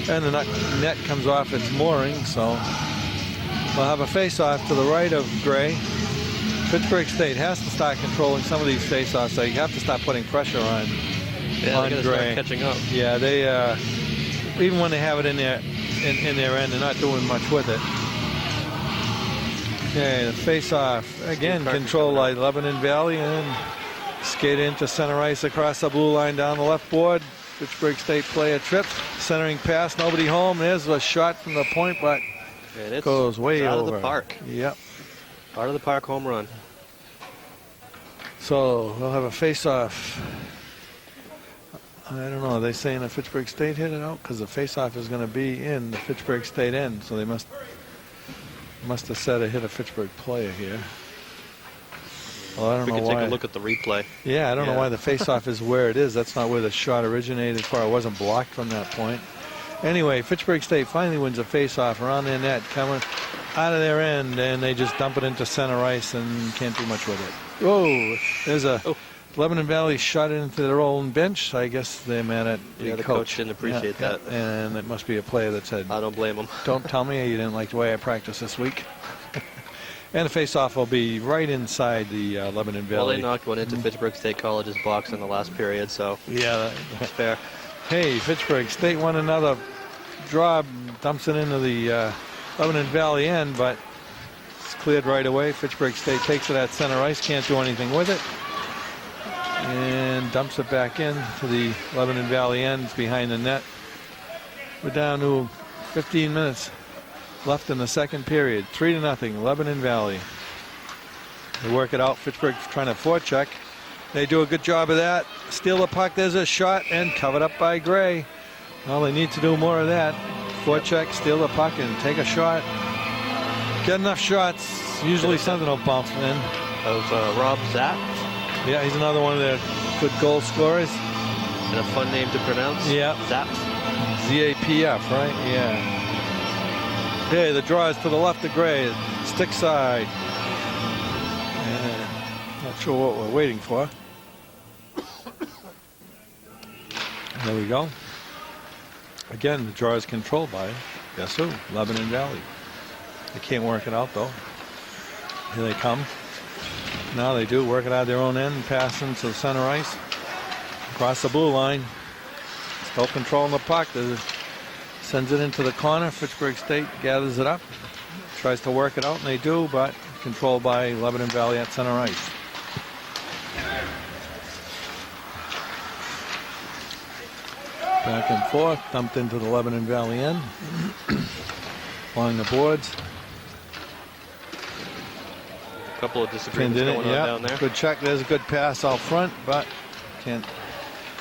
And the net comes off its mooring, so we'll have a face-off to the right of Gray. Fitchburg State has to start controlling some of these face-offs, so you have to start putting pressure on Yeah, they're gonna Gray. start catching up. Yeah, they even when they have it in their end, they're not doing much with it. Okay, the face-off again controlled by Lebanon Valley and skate into center ice across the blue line down the left board. Fitchburg State player trips, centering pass, nobody home. There's a shot from the point, but And it's goes way out over. of the park. Yep. Out of the park home run. So we'll have a face-off. I don't know. Are they saying that Fitchburg State hit it out? Because the face-off is going to be in the Fitchburg State end, so they must have said it hit a Fitchburg player here. Well, I don't We know can why. take a look at the replay. Yeah, I don't know Yeah. why the face-off is where it is. That's not where the shot originated for. It wasn't blocked from that point. Anyway, Fitchburg State finally wins a face-off around their net, coming out of their end, and they just dump it into center ice and can't do much with it. Whoa, there's a Lebanon Valley shot into their own bench. I guess they're mad at Yeah, the coach didn't appreciate that. And it must be a player that said, I don't blame him. don't tell me you didn't like the way I practiced this week. And the face-off will be right inside the Lebanon Valley. Well, they knocked one into Fitchburg State College's box in the last period, so Yeah. that's fair. Hey, Fitchburg State won another draw, dumps it into the Lebanon Valley end, but it's cleared right away. Fitchburg State takes it at center ice, can't do anything with it, and dumps it back in to the Lebanon Valley end behind the net. We're down to 15 minutes left in the second period. 3-0, Lebanon Valley. They work it out. Fitchburg trying to forecheck. They do a good job of that. Steal the puck. There's a shot and covered up by Gray. Well, they need to do more of that. Forecheck, steal the puck, and take a shot. Get enough shots. Usually something will bounce in. That was Rob Zapp, Yeah, he's another one of their good goal scorers. and a fun name to pronounce. Yeah. Zapp. ZAPF, right? Yeah. Okay, the draw is to the left of Gray. Stick side. And not sure what we're waiting for. There we go. Again, the draw is controlled by, guess who? Lebanon Valley. They can't work it out, though. Here they come. Now they do work it out of their own end, pass into the center ice. Across the blue line. Still controlling the puck. Sends it into the corner. Fitchburg State gathers it up. Tries to work it out, and they do, but controlled by Lebanon Valley at center ice. Back and forth, dumped into the Lebanon Valley end. Along the boards. A couple of Pinned disagreements in it, going on yeah. down there. Good check. There's a good pass out front, but can't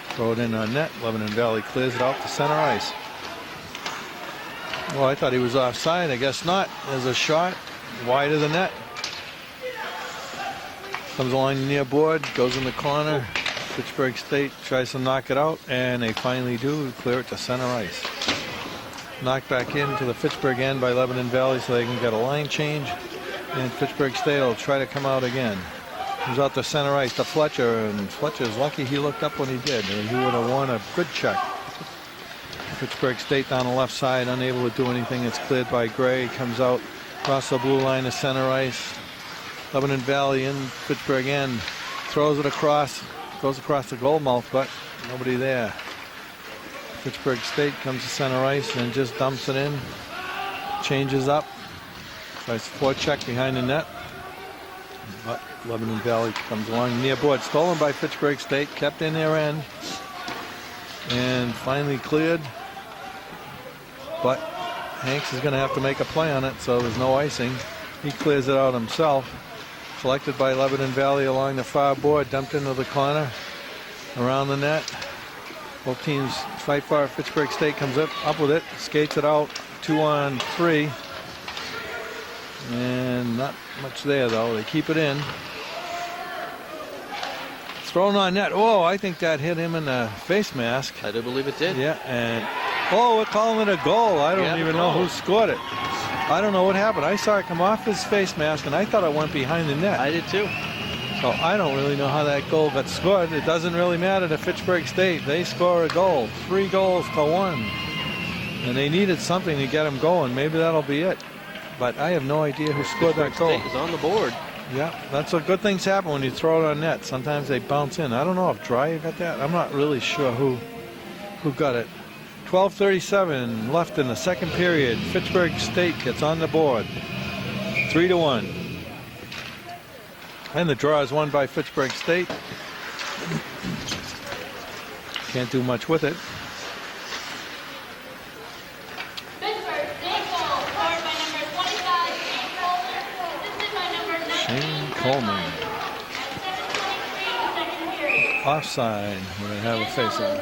throw it in on net. Lebanon Valley clears it out to center ice. Well, I thought he was offside. I guess not. There's a shot wide of the net. Comes along near board, goes in the corner. Fitchburg State tries to knock it out, and they finally do clear it to center ice. knocked back into the Fitchburg end by Lebanon Valley so they can get a line change. And Fitchburg State will try to come out again. Comes out to center ice to Fletcher, and Fletcher's lucky he looked up when he did, or he would have won a good check. Fitchburg State down the left side, unable to do anything. It's cleared by Gray. Comes out across the blue line to center ice. Lebanon Valley in Fitchburg end. Throws it across. Goes across the goal mouth, but nobody there. Fitchburg State comes to center ice and just dumps it in. Changes up. Tries to forecheck behind the net. But Lebanon Valley comes along near board. Stolen by Fitchburg State. Kept in their end. And finally cleared. But Hanks is going to have to make a play on it, so there's no icing. He clears it out himself. Collected by Lebanon Valley along the far board. Dumped into the corner. Around the net. Both teams fight for it. Fitchburg State comes up with it. Skates it out. 2-on-3. And not much there, though. They keep it in. Thrown on net. Oh, I think that hit him in the face mask. I do believe it did. Yeah, and oh, we're calling it a goal. I don't even know who scored it. I don't know what happened. I saw it come off his face mask, and I thought it went behind the net. I did too. So I don't really know how that goal got scored. It doesn't really matter to Fitchburg State. They score a goal. 3-1. And they needed something to get them going. Maybe that'll be it. But I have no idea who scored that goal. State is on the board. Yeah, that's what good things happen when you throw it on net. Sometimes they bounce in. I don't know if Dreyer got that. I'm not really sure who got it. 12:37 left in the second period. Fitchburg State gets on the board. 3-1. And the draw is won by Fitchburg State. Can't do much with it. Pittsburgh State goal scored by number 25, Shane Coleman, assisted by number 19, Shane Coleman. At 7:23 second period. Offside. We're going to have a face-off.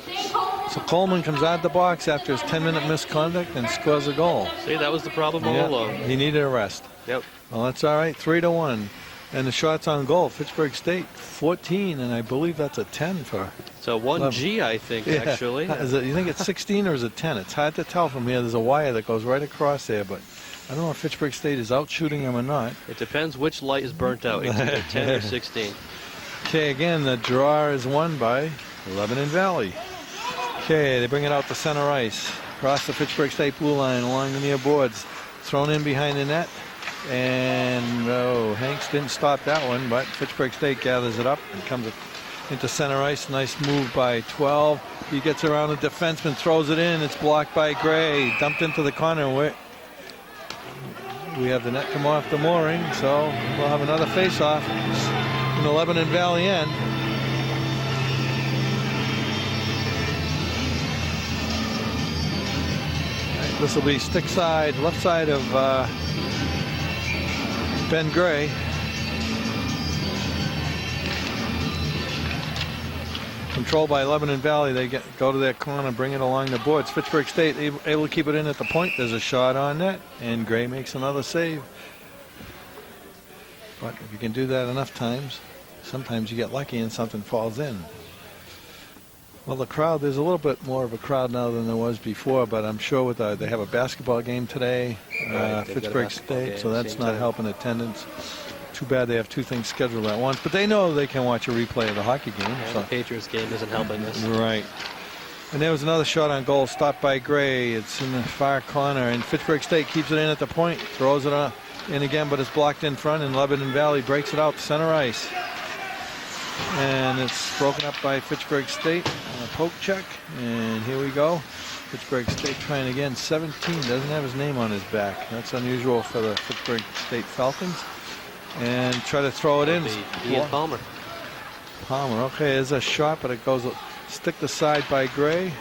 Shane Coleman. So Coleman comes out the box after his 10-minute misconduct and scores a goal. See, that was the problem all Yeah, along. he needed a rest. Yep. Well, that's all right. 3-1. And the shots on goal, Fitchburg State 14, and I believe that's a 10 for. So 1G, I think, Yeah. actually. Is it, you think it's 16 or is it 10? It's hard to tell from here. There's a wire that goes right across there, but I don't know if Fitchburg State is out shooting them or not. It depends which light is burnt out. It's either 10 or 16. Okay, again, the draw is won by Lebanon Valley. Okay, they bring it out to center ice. Across the Fitchburg State blue line along the near boards. Thrown in behind the net. And Hanks didn't stop that one, but Fitchburg State gathers it up and comes into center ice. Nice move by 12. He gets around the defenseman, throws it in. It's blocked by Gray. Dumped into the corner. We have the net come off the mooring, so we'll have another face-off in the Lebanon Valley end. This will be stick side, left side of Ben Gray. Controlled by Lebanon Valley. They go to their corner, bring it along the boards. Fitchburg State able to keep it in at the point. There's a shot on net, and Gray makes another save. But if you can do that enough times, sometimes you get lucky and something falls in. Well, the crowd, there's a little bit more of a crowd now than there was before, but I'm sure with they have a basketball game today, Right, Fitchburg State, so that's not helping attendance. Too bad they have two things scheduled at once, but they know they can watch a replay of the hockey game. Yeah, So. the Patriots game isn't helping this. Right. And there was another shot on goal, stopped by Gray. It's in the far corner, and Fitchburg State keeps it in at the point, throws it in again, but it's blocked in front, and Lebanon Valley breaks it out to center ice. And it's broken up by Fitchburg State on a poke check. And here we go. Fitchburg State trying again. 17, doesn't have his name on his back. That's unusual for the Fitchburg State Falcons. And try to throw it in. Ian Palmer. Okay, there's a shot, but it goes stick the side by Gray.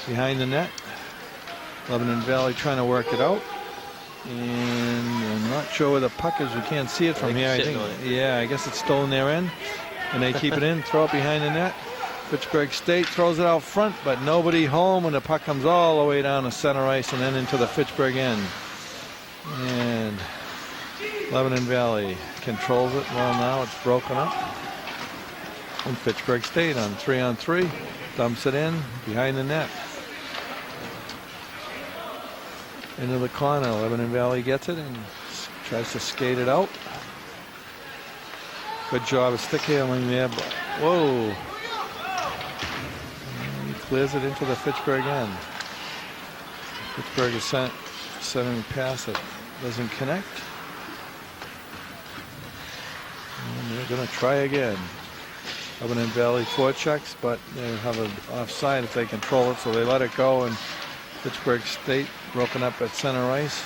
Behind the net. Lebanon Valley trying to work it out. And I'm not sure where the puck is. We can't see it from here. I think, yeah, I guess it's still in their end. And they keep it in, throw it behind the net. Fitchburg State throws it out front, but nobody home, and the puck comes all the way down to center ice and then into the Fitchburg end. And Lebanon Valley controls it. Well, now it's broken up. And Fitchburg State on 3-on-3 dumps it in behind the net. into the corner. Lebanon Valley gets it and tries to skate it out. Good job of stick handling there. But, whoa. And he clears it into the Fitchburg end. Fitchburg is sending a pass that doesn't connect. And they're going to try again. Lebanon Valley forechecks, but they have an offside if they control it, so they let it go, and Fitchburg State broken up at center ice.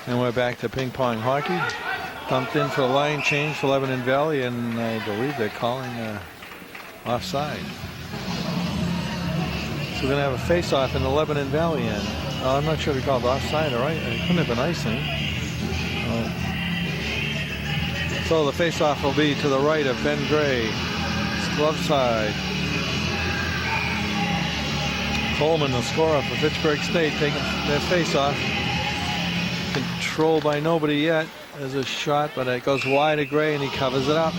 And we're back to ping pong hockey. Dumped in for a line change for Lebanon Valley, and I believe they're calling offside. So we're going to have a face-off in the Lebanon Valley end. I'm not sure if he called offside or right. It couldn't have been icing. So the face-off will be to the right of Ben Gray. It's glove side. Coleman, the scorer for Fitchburg State, taking their face-off. Controlled by nobody yet. There's a shot, but it goes wide of Gray, and he covers it up.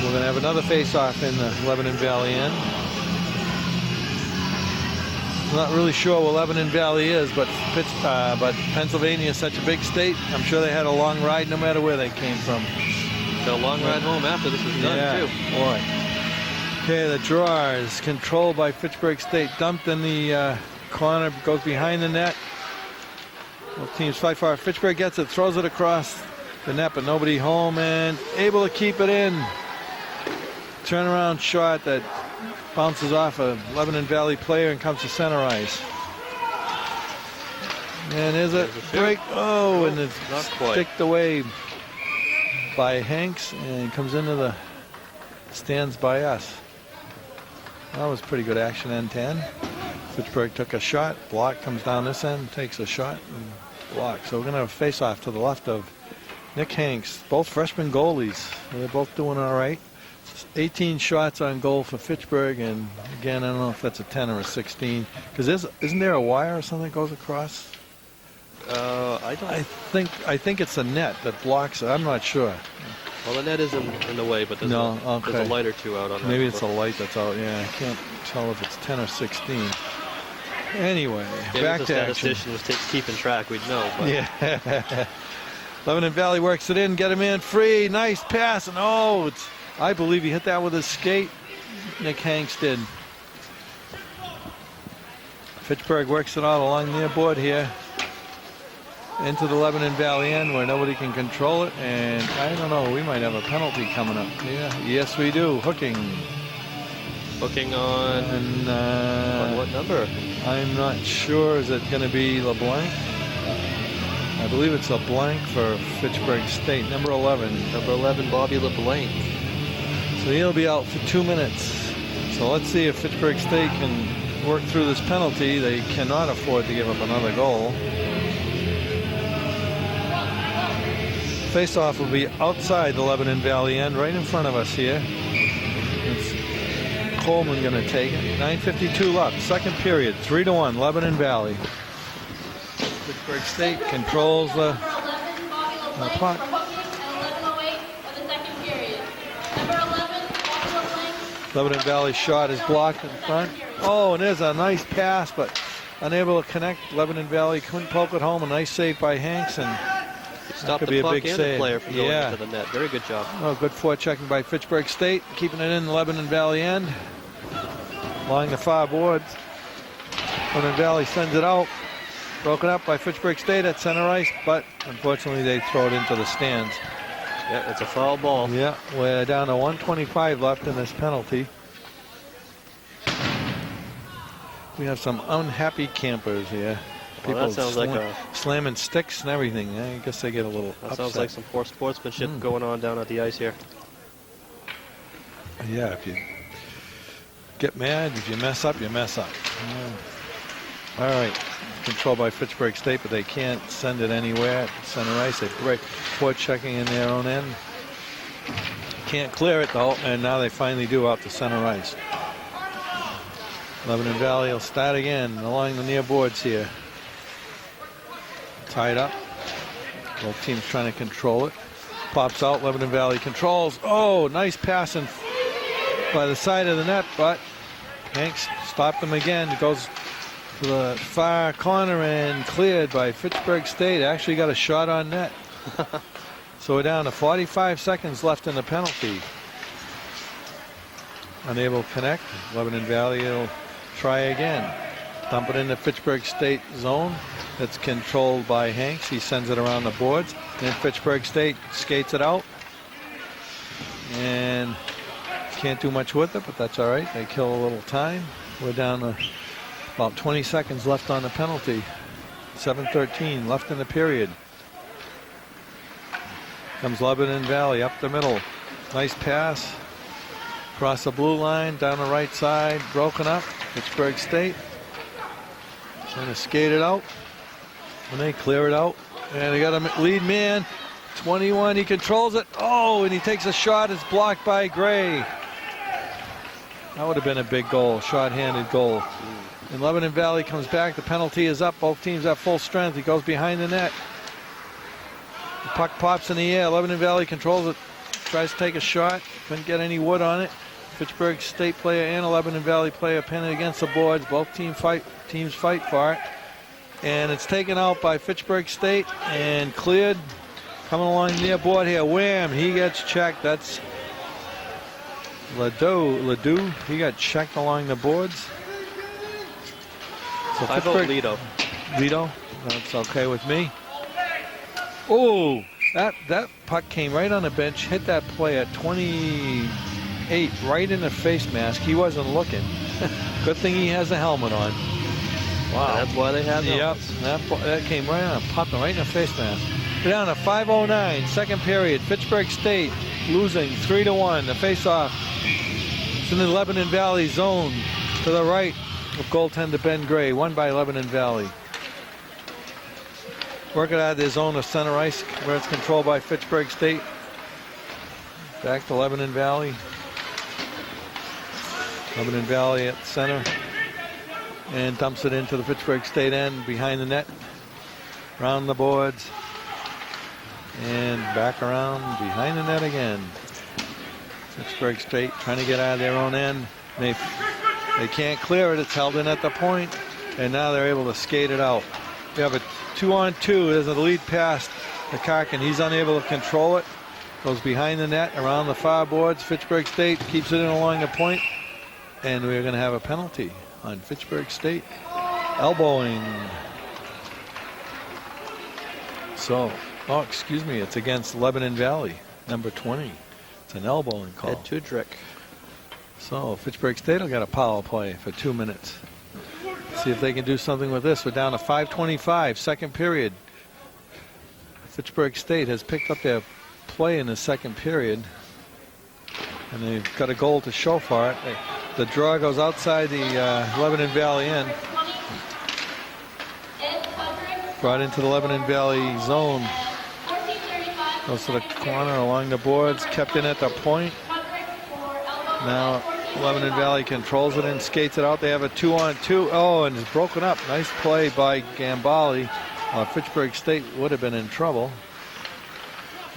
We're going to have another face-off in the Lebanon Valley end. I'm not really sure where Lebanon Valley is, but Pennsylvania is such a big state. I'm sure they had a long ride no matter where they came from. Got a long ride home after this was done, too. Boy. Okay, the draw is controlled by Fitchburg State. Dumped in the corner, goes behind the net. Both teams fight for it. Fitchburg gets it, throws it across the net, but nobody home, and able to keep it in. Turnaround shot that bounces off a Lebanon Valley player and comes to center ice. And there's a break. Oh, and it's not quite sticked away by Hanks and comes into the stands by us. That was pretty good action, end 10. Fitchburg took a shot. Block comes down this end, takes a shot, and block. So we're going to have a face-off to the left of Nick Hanks. Both freshman goalies. They're both doing all right. 18 shots on goal for Fitchburg, and again, I don't know if that's a 10 or a 16. Because isn't there a wire or something that goes across? I think it's a net that blocks it. I'm not sure. Well, the net is in the way, but there's, there's a light or two out on that. Maybe it's a light that's out. Yeah, I can't tell if it's 10 or 16. Anyway, back to action. If the statistician was keeping track, we'd know. But. Yeah. Lebanon Valley works it in, get a man free. Nice pass, and I believe he hit that with his skate. Nick Hanks did. Fitchburg works it out along near board here. Into the Lebanon Valley end where nobody can control it. And I don't know, we might have a penalty coming up. Yeah, yes we do. Hooking. Hooking on, on what number? I'm not sure. Is it going to be LeBlanc? I believe it's LeBlanc for Fitchburg State. Number 11. Number 11, Bobby LeBlanc. So he'll be out for 2 minutes. So let's see if Fitchburg State can work through this penalty. They cannot afford to give up another goal. Face-off will be outside the Lebanon Valley end, right in front of us here. It's Coleman going to take it. 9:52 left, second period, 3-1, Lebanon Valley. Fitchburg State controls the puck. Lebanon Valley shot is blocked in front. Oh, and there's a nice pass, but unable to connect. Lebanon Valley couldn't poke it home. A nice save by Hanks, and stop could the be a puck big and save. The player from going into the net. Very good job. Oh, good forechecking by Fitchburg State, keeping it in the Lebanon Valley end. Along the far boards. Lebanon Valley sends it out. Broken up by Fitchburg State at center ice, but unfortunately they throw it into the stands. Yeah, it's a foul ball. Yeah, we're down to 1:25 left in this penalty. We have some unhappy campers here. Well, that sounds like slamming sticks and everything. I guess they get a little upset. Sounds like some poor sportsmanship going on down at the ice here. Yeah, if you get mad, if you mess up, you mess up. All right, controlled by Fitchburg State, but they can't send it anywhere at center ice. They break forechecking in their own end. Can't clear it though, and now they finally do out to center ice. Lebanon Valley will start again along the near boards here. Tied up. Both teams trying to control it. Pops out. Lebanon Valley controls. Oh, nice passing by the side of the net, but Hanks stopped him again. It goes to the far corner and cleared by Fitchburg State. Actually got a shot on net. So we're down to 45 seconds left in the penalty. Unable to connect. Lebanon Valley will try again. Dump it in the Fitchburg State zone. That's controlled by Hanks. He sends it around the boards. Then Fitchburg State skates it out. And can't do much with it, but that's all right. They kill a little time. We're down to about 20 seconds left on the penalty. 7:13 left in the period. Comes Lebanon Valley up the middle. Nice pass. Across the blue line, down the right side, broken up. Fitchburg State trying to skate it out. And they clear it out. And they got a lead man. 21, he controls it. Oh, and he takes a shot. It's blocked by Gray. That would have been a big goal, short-handed goal. And Lebanon Valley comes back. The penalty is up. Both teams at full strength. He goes behind the net. The puck pops in the air. Lebanon Valley controls it. Tries to take a shot. Couldn't get any wood on it. Fitchburg State player and a Lebanon Valley player pinned against the boards. Both teams fight for it. And it's taken out by Fitchburg State and cleared. Coming along near board here. Wham! He gets checked. That's Ledoux. He got checked along the boards. So I vote Lido. Lido? That's okay with me. Oh! That puck came right on the bench, hit that play at 28, right in the face mask. He wasn't looking. Good thing he has a helmet on. Wow, that's why they have helmets. Yep, that came right on, popped him right in the face mask. We're down to 5:09, second period. Fitchburg State losing 3-1. The face-off. It's in the Lebanon Valley zone to the right of goaltender Ben Gray, won by Lebanon Valley. Working out of their zone of center ice, where it's controlled by Fitchburg State. Back to Lebanon Valley. Lebanon Valley at center. And dumps it into the Fitchburg State end behind the net. Around the boards. And back around behind the net again. Fitchburg State trying to get out of their own end. They can't clear it. It's held in at the point. And now they're able to skate it out. We have a 2-on-2. There's a lead pass to Karkin. He's unable to control it. Goes behind the net, around the far boards. Fitchburg State keeps it in along the point. And we're going to have a penalty on Fitchburg State. Elbowing. So, excuse me. It's against Lebanon Valley, number 20. It's an elbowing call. Ed Tudrick. So, Fitchburg State will get a power play for 2 minutes. See if they can do something with this. We're down to 5:25, second period. Fitchburg State has picked up their play in the second period. And they've got a goal to show for it. The draw goes outside the Lebanon Valley end. Brought into the Lebanon Valley zone. Goes to the corner along the boards. Kept in at the point. Now Lebanon Valley controls it and skates it out. They have a 2-on-2. Oh, and it's broken up. Nice play by Gambale. Fitchburg State would have been in trouble.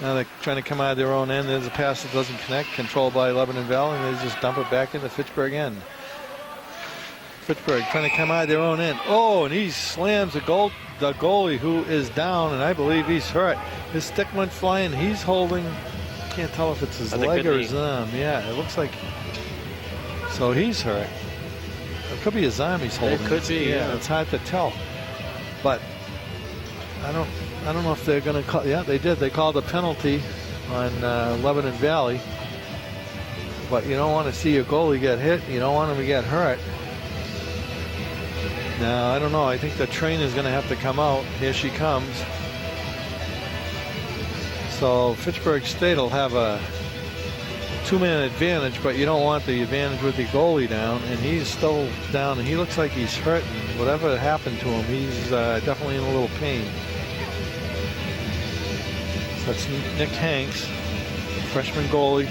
Now they're trying to come out of their own end. There's a pass that doesn't connect. Controlled by Lebanon Valley. And they just dump it back into Fitchburg end. Fitchburg trying to come out of their own end. Oh, and he slams the goalie who is down, and I believe he's hurt. His stick went flying. He's holding. Can't tell if it's his leg or his arm. Yeah, it looks like. So he's hurt. It could be his arm he's holding. It could be. Yeah, it's hard to tell. But I don't know if they're going to call. Yeah, they did. They called a penalty on Lebanon Valley. But you don't want to see your goalie get hit. You don't want him to get hurt. Now, I don't know. I think the train is going to have to come out. Here she comes. So Fitchburg State will have a 2-man advantage, but you don't want the advantage with the goalie down, and he's still down, and he looks like he's hurt. And whatever happened to him, he's definitely in a little pain. So that's Nick Hanks, freshman goalie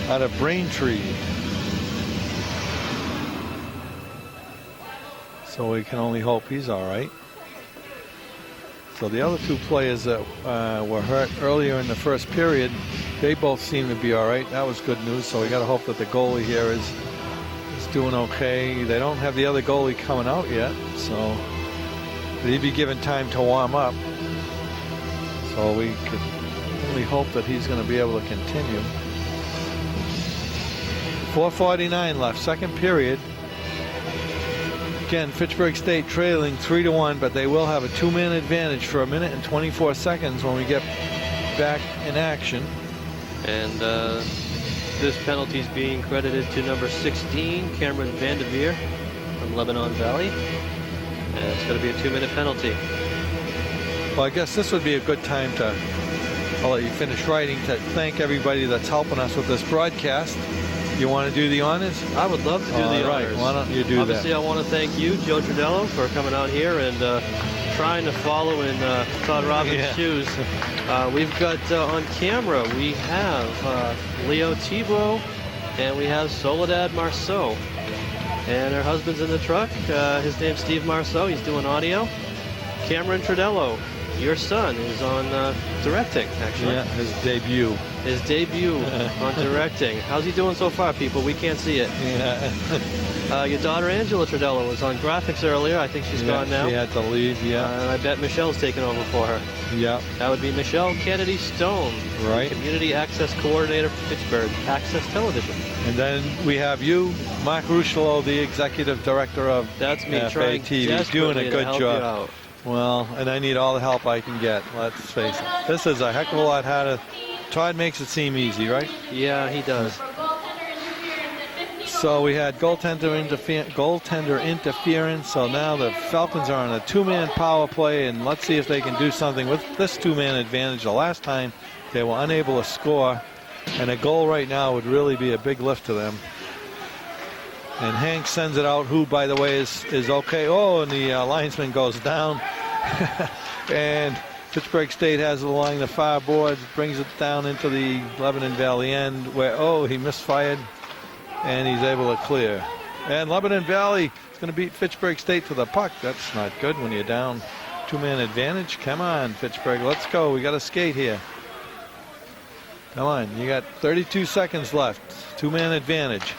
out of Braintree. So we can only hope he's all right. So the other two players that were hurt earlier in the first period, they both seem to be all right. That was good news. So we got to hope that the goalie here is He's doing okay. They don't have the other goalie coming out yet, so he'd be given time to warm up. So we could only hope that he's going to be able to continue. 4:49 left, second period. Again, Fitchburg State trailing 3-1, but they will have a 2-man advantage for 1 minute and 24 seconds when we get back in action. And this penalty is being credited to number 16, Cameron Vanderveer from Lebanon Valley. And it's going to be a 2-minute penalty. Well, I guess this would be a good time to, I'll let you finish writing, to thank everybody that's helping us with this broadcast. You want to do the honors? I would love to do the honors. Why don't you do Obviously, that? I want to thank you, Joe Tridello, for coming out here and trying to follow in Todd Robbins' shoes. We've got on camera, we have Leo Tebow and we have Soledad Marceau. And her husband's in the truck. His name's Steve Marceau. He's doing audio. Cameron Tridello, your son, is on directing, actually. Yeah, his debut. His debut on directing. How's he doing so far, people? We can't see it. Yeah. Your daughter, Angela Tridello, was on graphics earlier. I think she's gone now. She had to leave, I bet Michelle's taken over for her. Yeah. That would be Michelle Kennedy Stone, Right. Community Access Coordinator for Pittsburgh Access Television. And then we have you, Mark Rushlow, the Executive Director of That's me trying FATV. Doing desperately a to good help job. you out. Well, and I need all the help I can get, let's face it. This is a heck of a lot harder. Todd makes it seem easy, right? Yeah, he does. For goaltender interference at 15. So we had goaltender interference. So now the Falcons are on a 2-man power play, and let's see if they can do something with this 2-man advantage. The last time they were unable to score, and a goal right now would really be a big lift to them. And Hank sends it out, who, by the way, is okay. Oh, and the linesman goes down. And Fitchburg State has it along the far boards, brings it down into the Lebanon Valley end, where, oh, he misfired, and he's able to clear. And Lebanon Valley is going to beat Fitchburg State to the puck. That's not good when you're down 2-man advantage. Come on, Fitchburg, let's go. We got to skate here. Come on, you got 32 seconds left. 2-man advantage.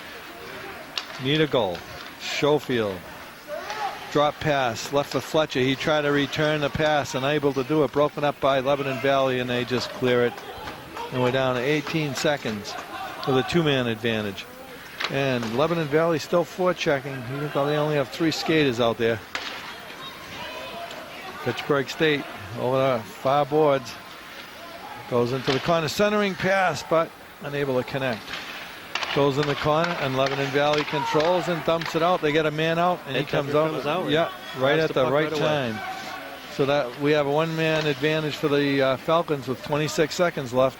Need a goal. Schofield. Drop pass, left for Fletcher. He tried to return the pass, unable to do it. Broken up by Lebanon Valley, and they just clear it. And we're down to 18 seconds with a 2-man advantage. And Lebanon Valley still forechecking, even though they only have 3 skaters out there. Fitchburg State over the far boards. Goes into the corner, centering pass, but unable to connect. Goes in the corner, and Lebanon Valley controls and dumps it out. They get a man out, and he comes out. Yeah, right at the right time. So that we have a 1-man advantage for the Falcons with 26 seconds left.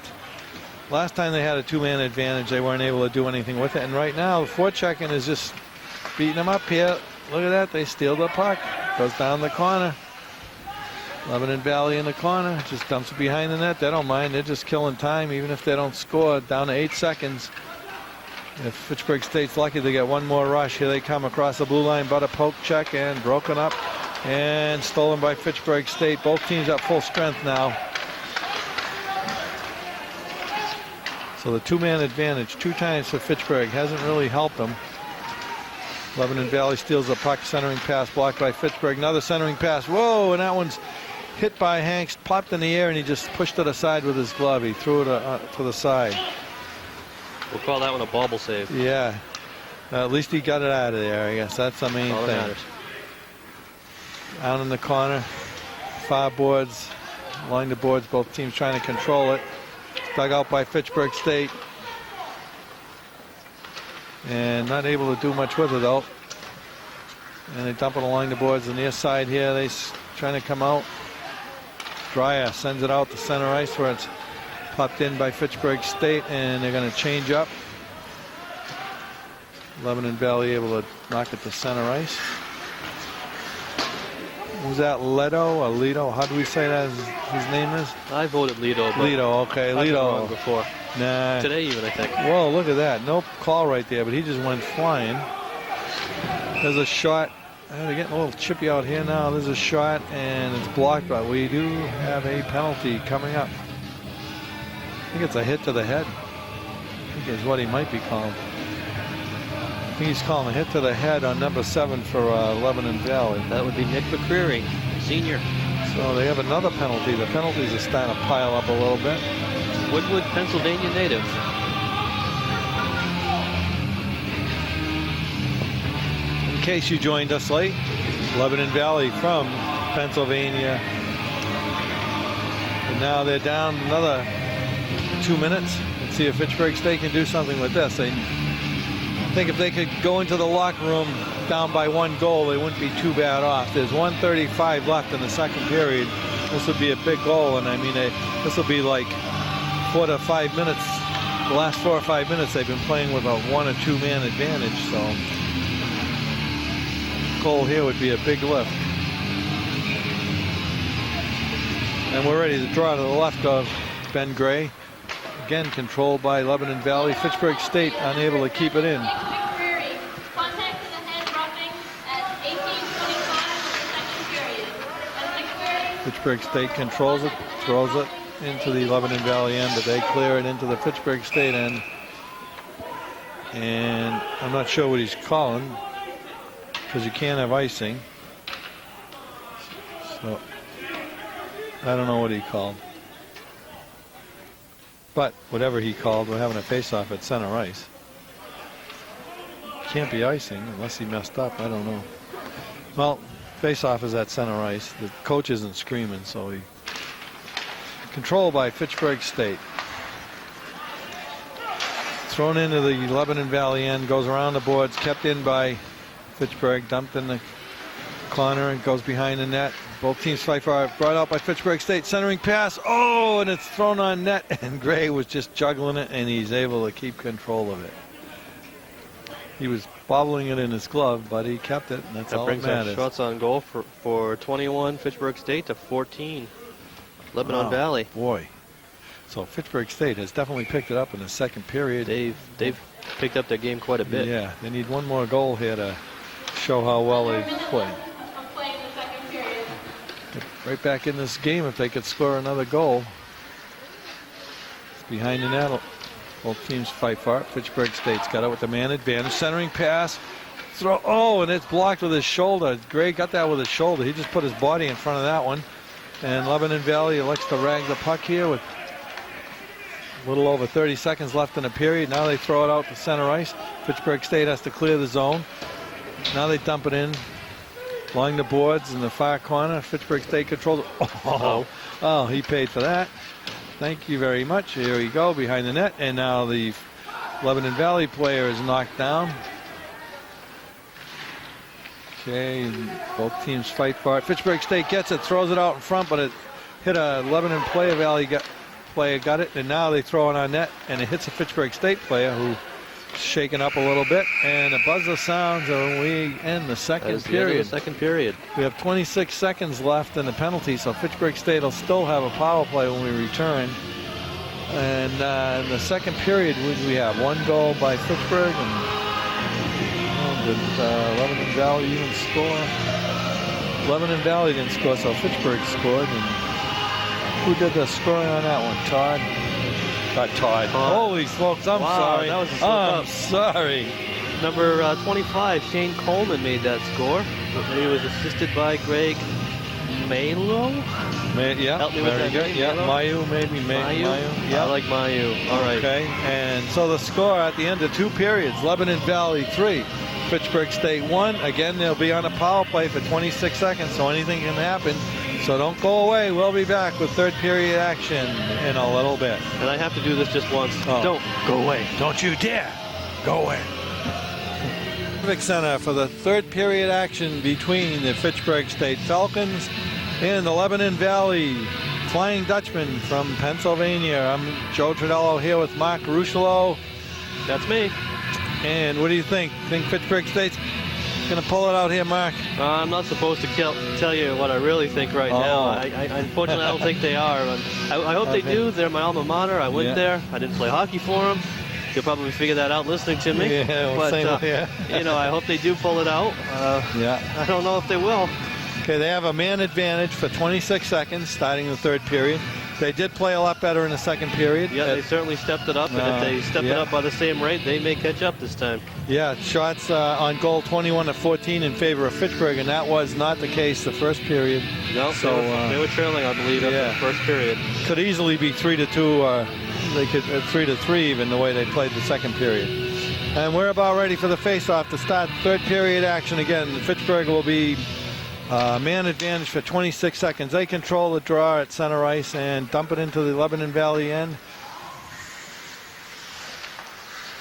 Last time they had a 2-man advantage, they weren't able to do anything with it. And right now, forechecking is just beating them up here. Look at that. They steal the puck. Goes down the corner. Lebanon Valley in the corner. Just dumps it behind the net. They don't mind. They're just killing time, even if they don't score. Down to 8 seconds. If Fitchburg State's lucky, they get one more rush. Here they come across the blue line, but a poke check and broken up and stolen by Fitchburg State. Both teams at full strength now. So the 2-man advantage 2 times for Fitchburg hasn't really helped them. Lebanon Valley steals the puck, centering pass blocked by Fitchburg. Another centering pass. Whoa, and that one's hit by Hanks, popped in the air, and he just pushed it aside with his glove. He threw it to the side. We'll call that one a bobble save. Yeah. At least he got it out of there, I guess. That's the main All that thing. matters. Out in the corner. Far boards. Along the boards, both teams trying to control it. Dug out by Fitchburg State. And not able to do much with it, though. And they dump it along the boards. The near side here, they trying to come out. Dreyer sends it out to center ice where it's popped in by Fitchburg State, and they're going to change up. Lebanon Valley able to knock it to center ice. Was that Leto or Leto? How do we say that his name is? I voted Lido. But Lido, okay, I've been Lido. wrong before. Nah. Today even, I think. Whoa, look at that. No call right there, but he just went flying. There's a shot. They're getting a little chippy out here now. There's a shot, and it's blocked, but we do have a penalty coming up. I think it's a hit to the head. I think is what he might be called. think he's calling a hit to the head on number 7 for Lebanon Valley. That would be Nick McCreary, senior. So they have another penalty. The penalties are starting to pile up a little bit. Woodwood, Pennsylvania native. In case you joined us late, Lebanon Valley from Pennsylvania. And now they're down another 2 minutes. Let's see if Fitchburg State can do something with this. I think if they could go into the locker room down by 1 goal, they wouldn't be too bad off. There's 1:35 left in the second period. This would be a big goal, and I mean, this will be like 4 to 5 minutes. The last 4 or 5 minutes, they've been playing with a 1 or 2 man advantage. So, goal here would be a big lift. And we're ready to draw to the left of Ben Gray. Again, controlled by Lebanon Valley. Fitchburg State unable to keep it in. McCreary, contact to the head roughing at 18:25 of the second period. And McCreary. Fitchburg State controls it, throws it into the Lebanon Valley end, but they clear it into the Fitchburg State end. And I'm not sure what he's calling, because you can't have icing. So I don't know what he called. But whatever he called, we're having a face-off at center ice. Can't be icing unless he messed up. I don't know. Well, face-off is at center ice. The coach isn't screaming, so he controlled by Fitchburg State. Thrown into the Lebanon Valley end, goes around the boards, kept in by Fitchburg, dumped in the corner and goes behind the net. Both teams fight for it. Brought out by Fitchburg State. Centering pass. Oh, and it's thrown on net. And Gray was just juggling it, and he's able to keep control of it. He was bobbling it in his glove, but he kept it, and that's all that brings matters. our shots on goal for 21 Fitchburg State to 14 Lebanon Valley. Boy. So Fitchburg State has definitely picked it up in the second period. They've picked up their game quite a bit. Yeah, they need one more goal here to show how well they've played. Of playing the second period. Get right back in this game if they could score another goal. It's behind the net. Both teams fight for it. Fitchburg State's got it with the man advantage. Centering pass. Throw. Oh, and it's blocked with his shoulder. Gray got that with his shoulder. He just put his body in front of that one. And Lebanon Valley elects to rag the puck here with a little over 30 seconds left in the period. Now they throw it out to center ice. Fitchburg State has to clear the zone. Now they dump it in along the boards in the far corner. Fitchburg State controls it. Oh, he paid for that. Thank you very much. Here we go behind the net. And now the Lebanon Valley player is knocked down. Okay, both teams fight for it. Fitchburg State gets it, throws it out in front, but it hit a Lebanon player. Valley player got it, and now they throw it on net, and it hits a Fitchburg State player who shaken up a little bit, and a buzzer sounds, and we end the second period. Second period. We have 26 seconds left in the penalty, so Fitchburg State will still have a power play when we return. And in the second period, we have 1 goal by Fitchburg, and did Lebanon Valley even score? Lebanon Valley didn't score, so Fitchburg scored. And who did the scoring on that one? Todd. Todd. Holy smokes, I'm sorry. That was a slip I'm up. sorry. Number 25, Shane Coleman made that score. He was assisted by Greg Malo. Yeah, help me with very that good. name, Yeah, Malo? Mayu, maybe. Mayu. Yeah, I like Mayu. All right. Okay, and so the score at the end of 2 periods, Lebanon Valley 3, Fitchburg State 1. Again, they'll be on a power play for 26 seconds, so anything can happen. So don't go away. We'll be back with third period action in a little bit. And I have to do this just once. Don't go away. Don't you dare go away. Civic Center for the third period action between the Fitchburg State Falcons and the Lebanon Valley Flying Dutchman from Pennsylvania. I'm Joe Tridello here with Mark Rushelo. That's me. And what do you think? Think Fitchburg State's going to pull it out here, Mark? I'm not supposed to tell you what I really think right now. Unfortunately, I don't think they are. I hope they do. They're my alma mater. I went there. I didn't play hockey for them. You'll probably figure that out listening to me. Yeah, but you know, I hope they do pull it out. I don't know if they will. Okay, they have a man advantage for 26 seconds starting the third period. They did play a lot better in the second period. Yeah, they certainly stepped it up, and if they step it up by the same rate, they may catch up this time. Yeah, shots on goal 21-14 in favor of Fitchburg, and that was not the case the first period. No, so they were trailing, I believe, after the first period. Could easily be 3-2. They could 3-3 even the way they played the second period. And we're about ready for the face-off to start third period action again. Fitchburg will be man advantage for 26 seconds. They control the draw at center ice and dump it into the Lebanon Valley end.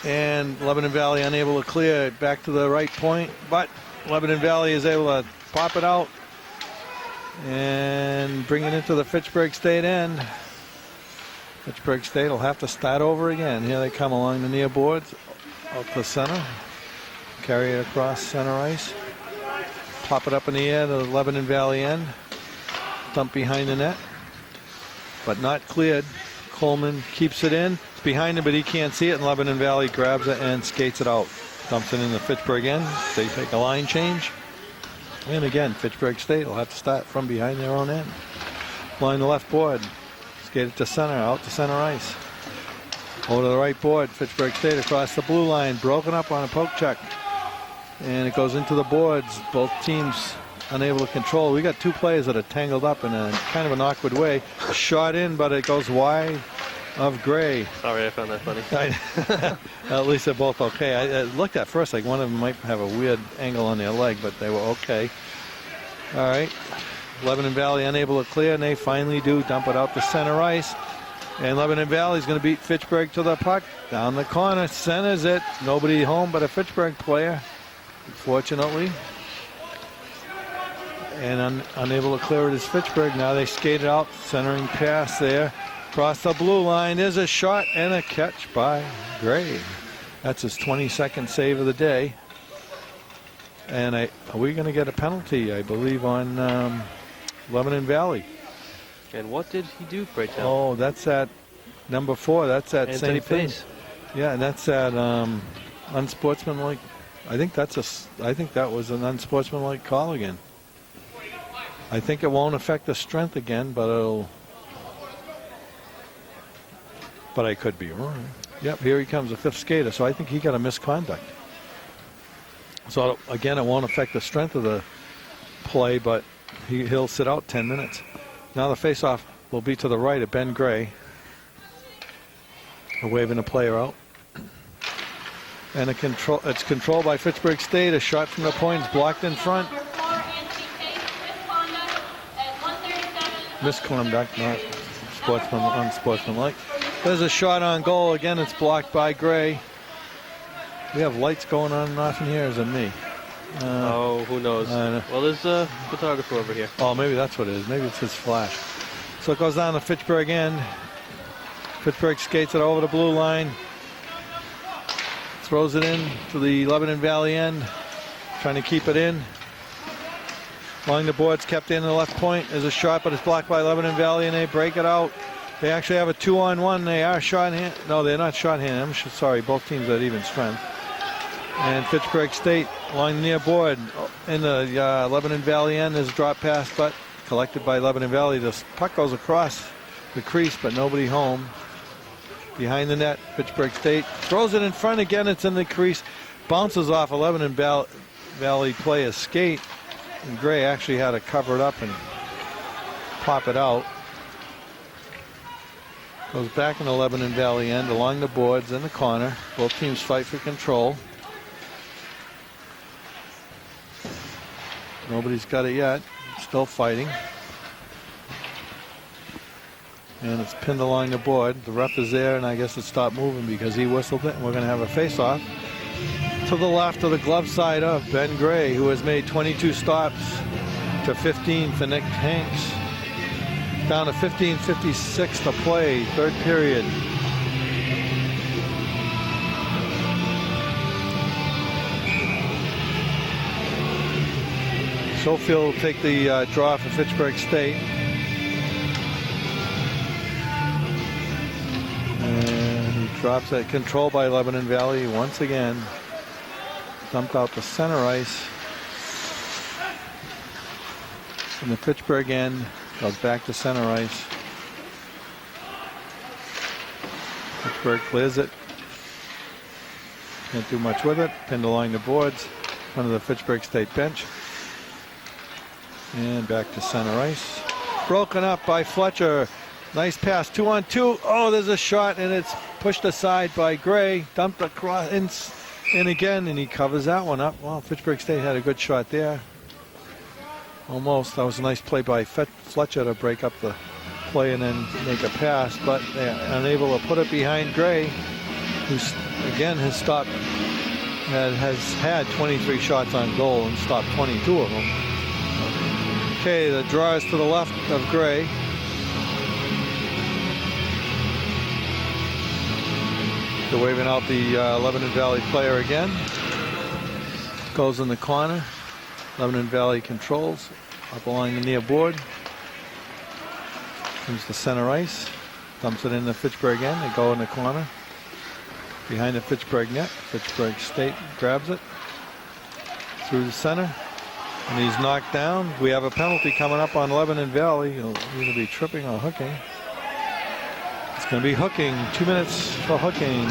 And Lebanon Valley unable to clear it back to the right point, but Lebanon Valley is able to pop it out and bring it into the Fitchburg State end. Fitchburg State will have to start over again. Here they come along the near boards, out to center, carry it across center ice. Pop it up in the air to the Lebanon Valley end. Dump behind the net, but not cleared. Coleman keeps it in. It's behind him, but he can't see it, and Lebanon Valley grabs it and skates it out. Dumps it in the Fitchburg end. They take a line change. And again, Fitchburg State will have to start from behind their own end. Line the left board. Skate it to center, out to center ice. Over to the right board, Fitchburg State across the blue line. Broken up on a poke check. And it goes into the boards. Both teams unable to control. We got two players that are tangled up in a kind of an awkward way. A shot in, but it goes wide of Gray. Sorry, I found that funny. At least they're both okay. I looked at first like one of them might have a weird angle on their leg, but they were okay. All right. Lebanon Valley unable to clear, and they finally do dump it out to center ice. And Lebanon Valley is going to beat Fitchburg to the puck. Down the corner, centers it. Nobody home but a Fitchburg player, fortunately. And unable to clear it is Fitchburg. Now they skate it out, centering pass there. Across the blue line, there's a shot and a catch by Gray. That's his 22nd save of the day. And are we going to get a penalty, I believe, on Lebanon Valley? And what did he do, pray tell? Oh, that's at number 4. That's that Anthony same thing. Pace. Yeah, and that's that unsportsmanlike. I think that was an unsportsmanlike call again. I think it won't affect the strength again, but it'll. But I could be wrong. Yep, here he comes, the 5th skater. So I think he got a misconduct. So again, it won't affect the strength of the play, but he'll sit out 10 minutes. Now the faceoff will be to the right of Ben Gray. They're waving the player out. And it's controlled by Fitchburg State. A shot from the point is blocked in front. Misconduct, not unsportsmanlike. There's a shot on goal. Again, it's blocked by Gray. We have lights going on and off in here, is it me? Who knows? Well, there's a photographer over here. Oh, maybe that's what it is. Maybe it's his flash. So it goes down to Fitchburg end. Fitchburg skates it over the blue line. Throws it in to the Lebanon Valley end. Trying to keep it in. Along the boards, kept in the left point. There's a shot, but it's blocked by Lebanon Valley, and they break it out. They actually have a 2-on-1. They are short-handed. No, they're not short-handed. I'm sorry, both teams at even strength. And Fitchburg State along the near board in the Lebanon Valley end is a drop pass, but collected by Lebanon Valley. The puck goes across the crease, but nobody home. Behind the net, Fitchburg State throws it in front again. It's in the crease. Bounces off a Lebanon Valley player's skate. And Gray actually had to cover it up and pop it out. Goes back in the Lebanon Valley end along the boards in the corner. Both teams fight for control. Nobody's got it yet. Still fighting. And it's pinned along the board. The ref is there, and I guess it stopped moving because he whistled it. And we're going to have a face-off. To the left of the glove side of Ben Gray, who has made 22 stops to 15 for Nick Hanks. Down to 15:56 to play, third period. Schofield will take the draw for Fitchburg State. And he drops that control by Lebanon Valley once again. Dumped out to center ice. And the Fitchburg end goes back to center ice. Fitchburg clears it. Can't do much with it. Pinned along the boards. Front of the Fitchburg State bench. And back to center ice. Broken up by Fletcher. Nice pass, 2-on-2. Oh, there's a shot, and it's pushed aside by Gray. Dumped across in again, and he covers that one up. Well, Fitchburg State had a good shot there. Almost. That was a nice play by Fletcher to break up the play and then make a pass, but they're unable to put it behind Gray, who's again has had 23 shots on goal and stopped 22 of them. Okay, the draw is to the left of Gray. They're waving out the Lebanon Valley player again. Goes in the corner. Lebanon Valley controls up along the near board. Comes to center ice. Dumps it into Fitchburg end. They go in the corner. Behind the Fitchburg net. Fitchburg State grabs it. Through the center. And he's knocked down. We have a penalty coming up on Lebanon Valley. He'll either be tripping or hooking. It's going to be hooking. 2 minutes for hooking.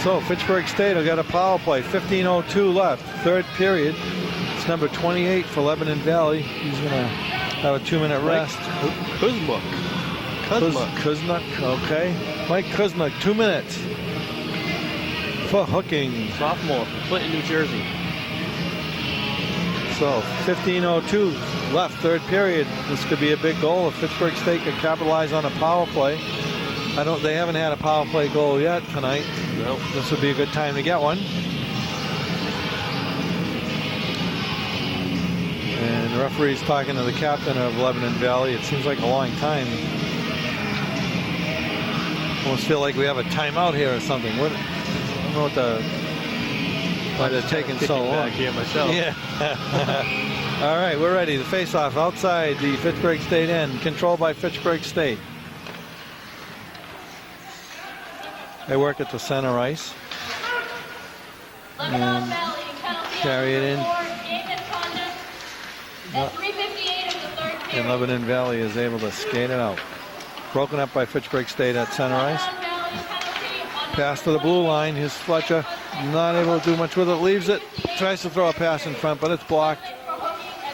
So Fitchburg State will get a power play. 15:02 left. Third period. It's number 28 for Lebanon Valley. He's going to have a 2-minute rest. Kuzmuk. Okay. Mike Kuzmuk, 2 minutes for hooking. Sophomore from Clinton, New Jersey. So 15:02 left, third period. This could be a big goal if Fitchburg State could capitalize on a power play. They haven't had a power play goal yet tonight. No. This would be a good time to get one. And the referee's talking to the captain of Lebanon Valley. It seems like a long time. Almost feel like we have a timeout here or something. I don't know why they're taking so long. Back here myself. Yeah. All right, we're ready. The face-off outside the Fitchburg State end, controlled by Fitchburg State. They work at the center ice. Lebanon Valley penalty carry it in. game misconduct at 3:58 of the third And period. Lebanon Valley is able to skate it out. Broken up by Fitchburg State at center ice. Lebanon Valley penalty on Pass to the blue line. Here's Fletcher. Not able to do much with it. Leaves it. Tries to throw a pass in front, but it's blocked.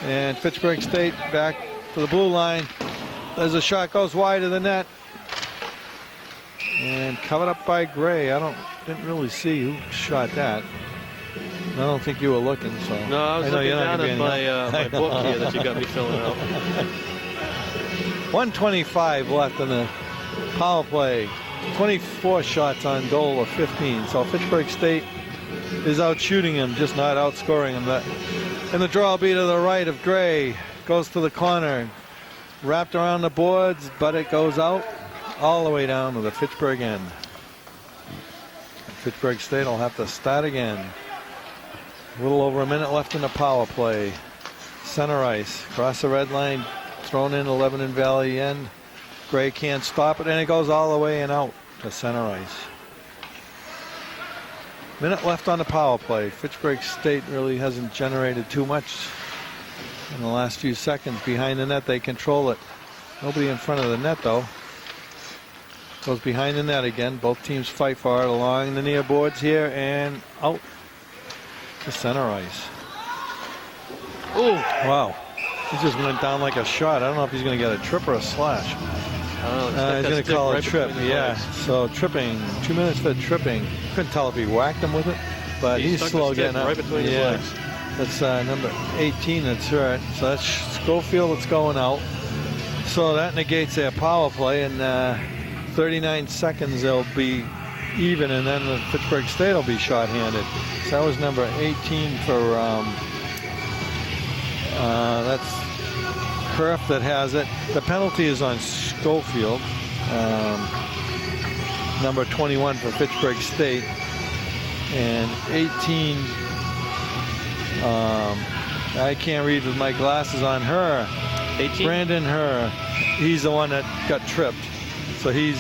And Fitchburg State back to the blue line. There's a shot, goes wide of the net. And covered up by Gray. Didn't really see who shot that. I don't think you were looking, so. No, I was know looking you're not down at gonna be my book here that you got me filling out. 1:25 left in the power play. 24 shots on goal of 15. So Fitchburg State is out shooting him, just not outscoring him. And the draw will be to the right of Gray. Goes to the corner. Wrapped around the boards, but it goes out all the way down to the Fitchburg end. Fitchburg State will have to start again. A little over a minute left in the power play. Center ice. Across the red line. Thrown in the Lebanon Valley end. Gray can't stop it, and it goes all the way and out to center ice. Minute left on the power play. Fitchburg State really hasn't generated too much in the last few seconds. Behind the net, they control it. Nobody in front of the net, though. Goes behind the net again. Both teams fight for it along the near boards here and out to center ice. Oh, wow. He just went down like a shot. I don't know if he's going to get a trip or a slash. He's going to call it a trip. Yeah, so tripping. 2 minutes for tripping. Couldn't tell if he whacked him with it, but he's slow getting up. Right between his legs. That's number 18 that's hurt. So that's Schofield that's going out. So that negates their power play, and 39 seconds they'll be even, and then the Fitchburg State will be shorthanded. So that was number 18 for that's Kerf that has it. The penalty is on Schofield. Number 21 for Fitchburg State. And 18, I can't read with my glasses on her. 18? Brandon Herr. He's the one that got tripped. So he's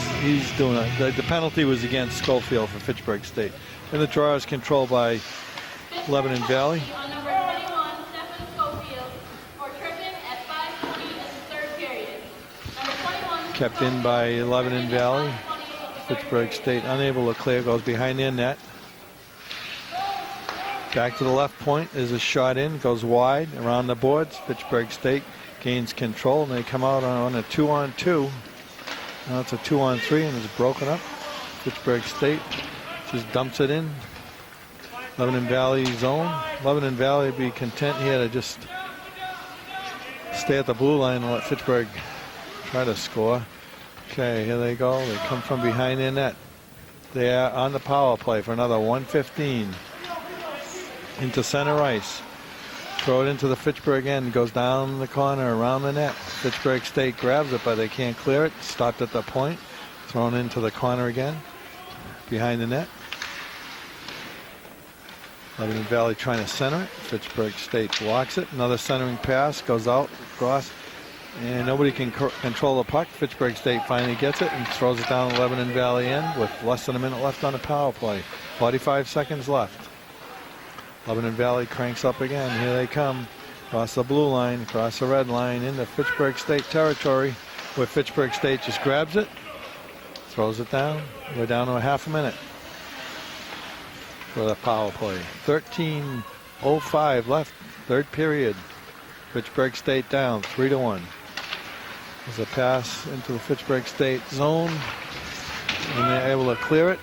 doing it. The penalty was against Schofield for Fitchburg State. And the draw is controlled by Lebanon Valley. On number 21, Stephen Schofield, for tripping at 5:20 in the third period. Number 21. Kept in by Lebanon Valley. Fitchburg State unable to clear, goes behind their net. Back to the left point is a shot in, goes wide around the boards. Fitchburg State gains control, and they come out on a 2-on-2. Now it's a 2-on-3, and it's broken up. Fitchburg State just dumps it in. Lebanon Valley zone. Lebanon Valley would be content here to just stay at the blue line and let Fitchburg try to score. Okay, here they go. They come from behind their net. They are on the power play for another 1:15. Into center ice. Throw it into the Fitchburg end. Goes down the corner around the net. Fitchburg State grabs it, but they can't clear it. Stopped at the point. Thrown into the corner again. Behind the net. Lebanon Valley trying to center it. Fitchburg State blocks it. Another centering pass. Goes out across. And nobody can control the puck. Fitchburg State finally gets it and throws it down the Lebanon Valley end with less than a minute left on the power play. 45 seconds left. Lebanon Valley cranks up again. Here they come. Across the blue line, across the red line, into Fitchburg State territory, where Fitchburg State just grabs it, throws it down. We're down to a half a minute for the power play. 13:05 left, third period. Fitchburg State down 3-1. There's a pass into the Fitchburg State zone, and they're able to clear it.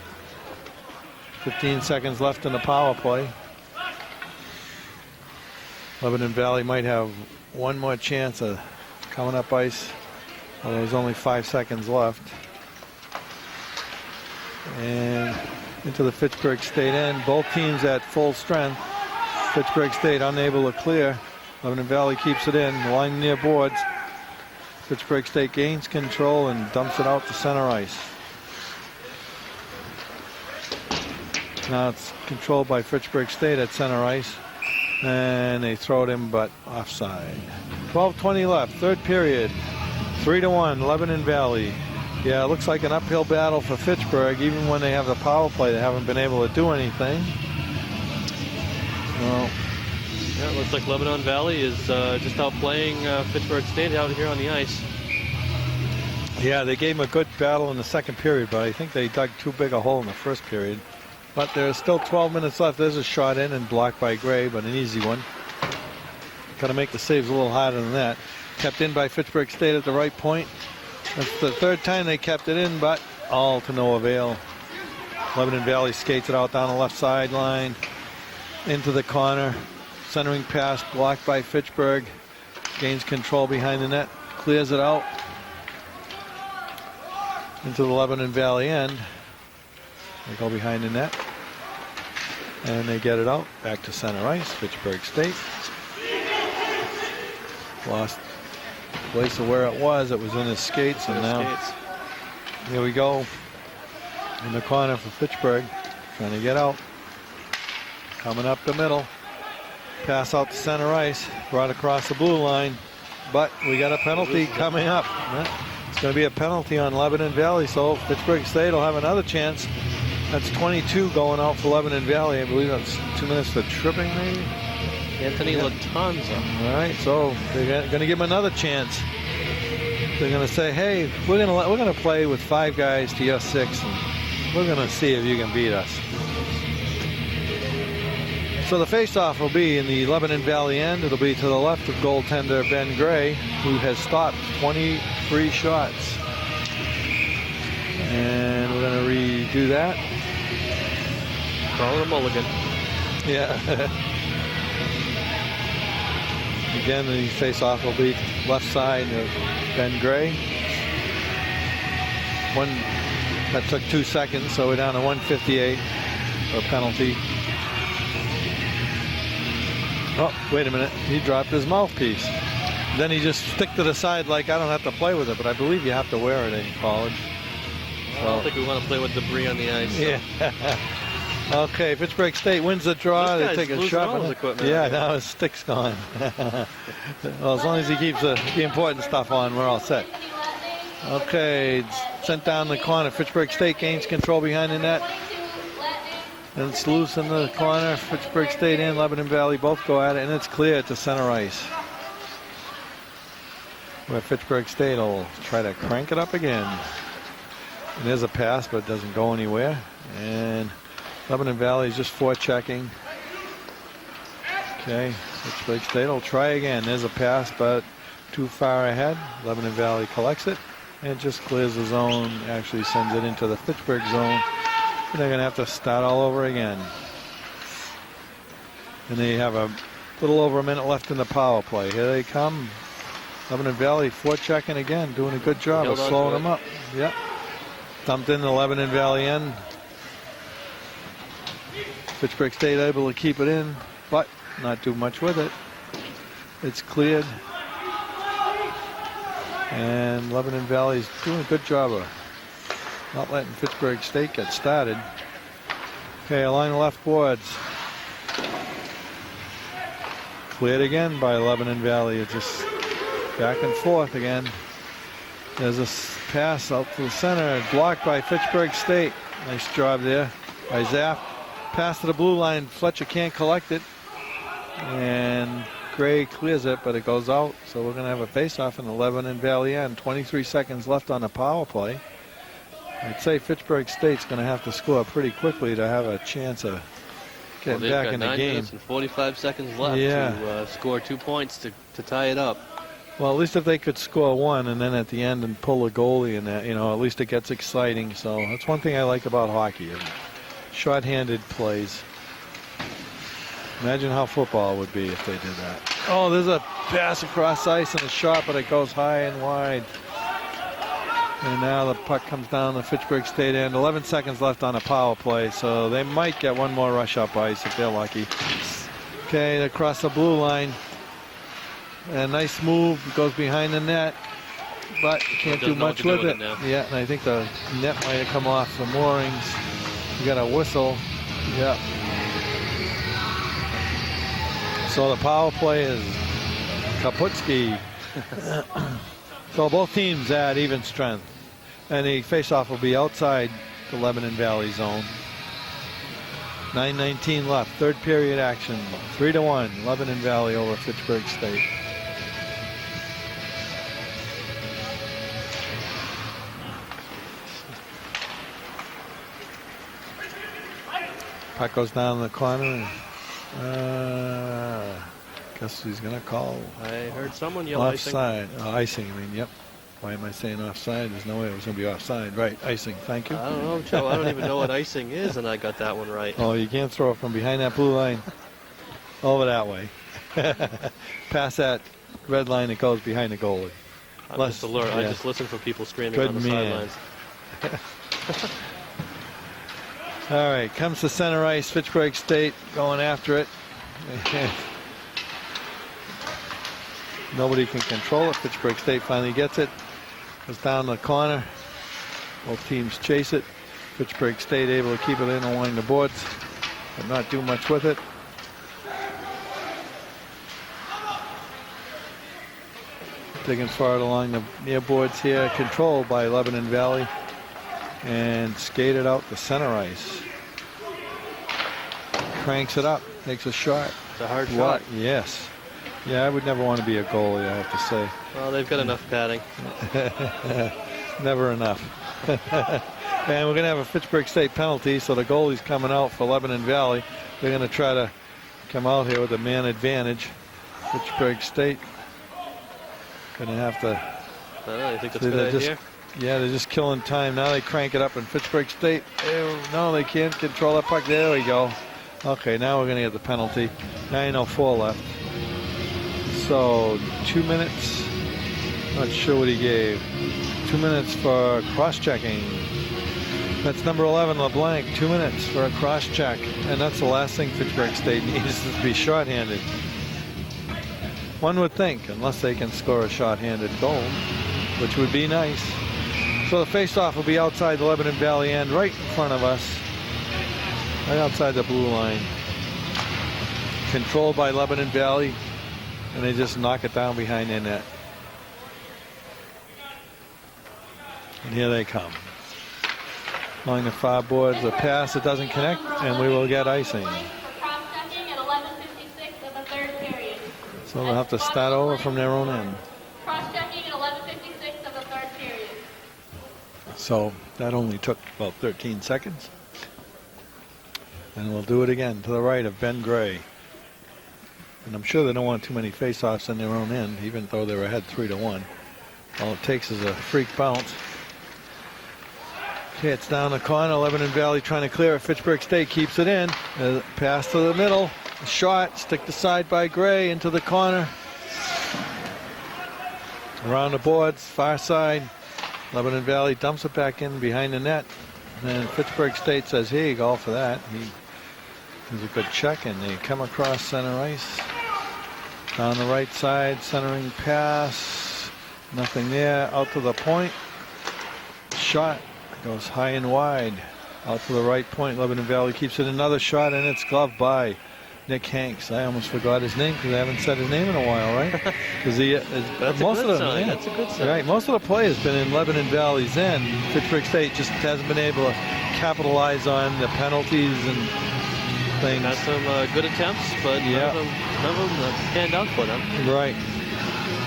15 seconds left in the power play. Lebanon Valley might have one more chance of coming up ice. Well, there's only 5 seconds left. And into the Fitchburg State end. Both teams at full strength. Fitchburg State unable to clear. Lebanon Valley keeps it in, line near boards. Fitchburg State gains control and dumps it out to center ice. Now it's controlled by Fitchburg State at center ice. And they throw it in, but offside. 12:20 left, third period. 3-1, Lebanon Valley. Yeah, it looks like an uphill battle for Fitchburg. Even when they have the power play, they haven't been able to do anything. Well, yeah, it looks like Lebanon Valley is just outplaying Fitchburg State out here on the ice. yeah, they gave them a good battle in the second period, but I think they dug too big a hole in the first period. But there's still 12 minutes left. There's a shot in and blocked by Gray, but an easy one. Got to make the saves a little harder than that. Kept in by Fitchburg State at the right point. That's the third time they kept it in, but all to no avail. Lebanon Valley skates it out down the left sideline into the corner. Centering pass blocked by Fitchburg. Gains control behind the net. Clears it out into the Lebanon Valley end. They go behind the net. And they get it out. Back to center ice. Fitchburg State. Lost place of where it was. It was in his skates. And now here we go. In the corner for Fitchburg. Trying to get out. Coming up the middle. Pass out to center ice. Brought across the blue line. But we got a penalty coming up. It's going to be a penalty on Lebanon Valley. So Fitchburg State will have another chance. That's 22 going out for Lebanon Valley. I believe that's 2 minutes for tripping, maybe. Anthony Latanza. All right, so they're going to give him another chance. They're going to say, "Hey, we're going to play with 5 guys to your 6, and we're going to see if you can beat us." So the face-off will be in the Lebanon Valley end. It'll be to the left of goaltender Ben Gray, who has stopped 23 shots. And we're going to redo that. Call it a mulligan. Yeah. Again, the face-off will be left side of Ben Gray. That took 2 seconds, so we're down to 1:58 for a penalty. Oh, wait a minute. He dropped his mouthpiece. Then he just stick to the side like I don't have to play with it, but I believe you have to wear it in college. I don't think we want to play with debris on the ice. So. Yeah. Okay, Fitchburg State wins the draw. They take a shot. All his equipment. Yeah, now his stick's gone. Well, as long as he keeps the important stuff on, we're all set. Okay, sent down the corner. Fitchburg State gains control behind the net. And it's loose in the corner. Fitchburg State and Lebanon Valley both go at it, and it's clear to center ice, where Fitchburg State will try to crank it up again. And there's a pass, but it doesn't go anywhere. And Lebanon Valley is just forechecking. Okay, Fitchburg State will try again. There's a pass, but too far ahead. Lebanon Valley collects it and just clears the zone. Actually sends it into the Fitchburg zone. And they're going to have to start all over again. And they have a little over a minute left in the power play. Here they come. Lebanon Valley forechecking again, doing a good job of slowing them up. Yep. Dumped in the Lebanon Valley end. Fitchburg State able to keep it in, but not do much with it. It's cleared. And Lebanon Valley's doing a good job of not letting Fitchburg State get started. Okay, along the left boards. Cleared again by Lebanon Valley. It's just back and forth again. There's a pass out to the center, blocked by Fitchburg State. Nice job there by Zapp. Pass to the blue line. Fletcher can't collect it. And Gray clears it, but it goes out. So we're going to have a face-off in the Lebanon Valley end. 23 seconds left on the power play. I'd say Fitchburg State's going to have to score pretty quickly to have a chance of getting back in the game. 9 minutes and 45 seconds left to score 2 points to tie it up. Well, at least if they could score one and then at the end and pull a goalie in that, at least it gets exciting. So that's one thing I like about hockey. Short-handed plays. Imagine how football would be if they did that. Oh, there's a pass across ice and a shot, but it goes high and wide. And now the puck comes down the Fitchburg State end. 11 seconds left on a power play, so they might get one more rush up ice if they're lucky. Okay, across the blue line. A nice move, goes behind the net, but can't do much with it. Yeah, and I think the net might have come off the moorings. You got a whistle. Yeah. So the power play is Kaputski. So both teams add even strength. And the faceoff will be outside the Lebanon Valley zone. 9:19 left, third period action. 3-1, Lebanon Valley over Fitchburg State. Puck goes down in the corner. Guess he's going to call. I heard someone yell offside. Icing, I mean, yep. Why am I saying offside? There's no way it was going to be offside. Right, icing, thank you. I don't know, Joe. I don't even know what icing is, and I got that one right. Oh, you can't throw it from behind that blue line over that way. Past that red line, it goes behind the goalie. I'm just alert. Yeah. I just listen for people screaming Good on the man. sidelines. All right, comes to center ice. Fitchburg State going after it. Nobody can control it. Fitchburg State finally gets it. Goes down the corner. Both teams chase it. Fitchburg State able to keep it in along the boards, but not do much with it. Digging forward along the near boards here. Controlled by Lebanon Valley. And skated out the center ice. Cranks it up. Makes a shot. It's a hard shot. Yes. Yeah, I would never want to be a goalie, I have to say. Well, they've got enough padding. Never enough. And we're going to have a Fitchburg State penalty, so the goalie's coming out for Lebanon Valley. They're going to try to come out here with a man advantage. Fitchburg State going to have to... I think that's a good idea. Yeah, they're just killing time. Now they crank it up in Fitchburg State. No, they can't control that puck. There we go. Okay, now we're going to get the penalty. 9:04 left. So 2 minutes. Not sure what he gave. 2 minutes for cross-checking. That's number 11, LeBlanc. 2 minutes for a cross-check. And that's the last thing Fitchburg State needs, is to be shorthanded. One would think, unless they can score a shorthanded goal, which would be nice. So the face-off will be outside the Lebanon Valley end, right in front of us. Right outside the blue line. Controlled by Lebanon Valley. And they just knock it down behind their net. And here they come. Along the far boards, a pass that doesn't connect, and we will get icing. So they'll have to start over from their own end. Cross-checking at 11:56 of the third period. So that only took about 13 seconds. And we'll do it again to the right of Ben Gray. And I'm sure they don't want too many face-offs in their own end, even though they're ahead 3-1. All it takes is a freak bounce. Okay, it's down the corner. Lebanon Valley trying to clear it. Fitchburg State keeps it in. Pass to the middle. Shot. Stick the side by Gray into the corner. Around the boards. Far side. Lebanon Valley dumps it back in behind the net. And Fitchburg State says, here you go for that. He's a good check, and they come across center ice. Down the right side, centering pass. Nothing there. Out to the point. Shot. Goes high and wide. Out to the right point. Lebanon Valley keeps it. Another shot, and it's gloved by Nick Hanks. I almost forgot his name because I haven't said his name in a while, right? Because That's a good sign. That's a good sign. Right. Most of the play has been in Lebanon Valley's end. Fitchburg State just hasn't been able to capitalize on the penalties and things. Got some good attempts, but none of them panned out for them. Right.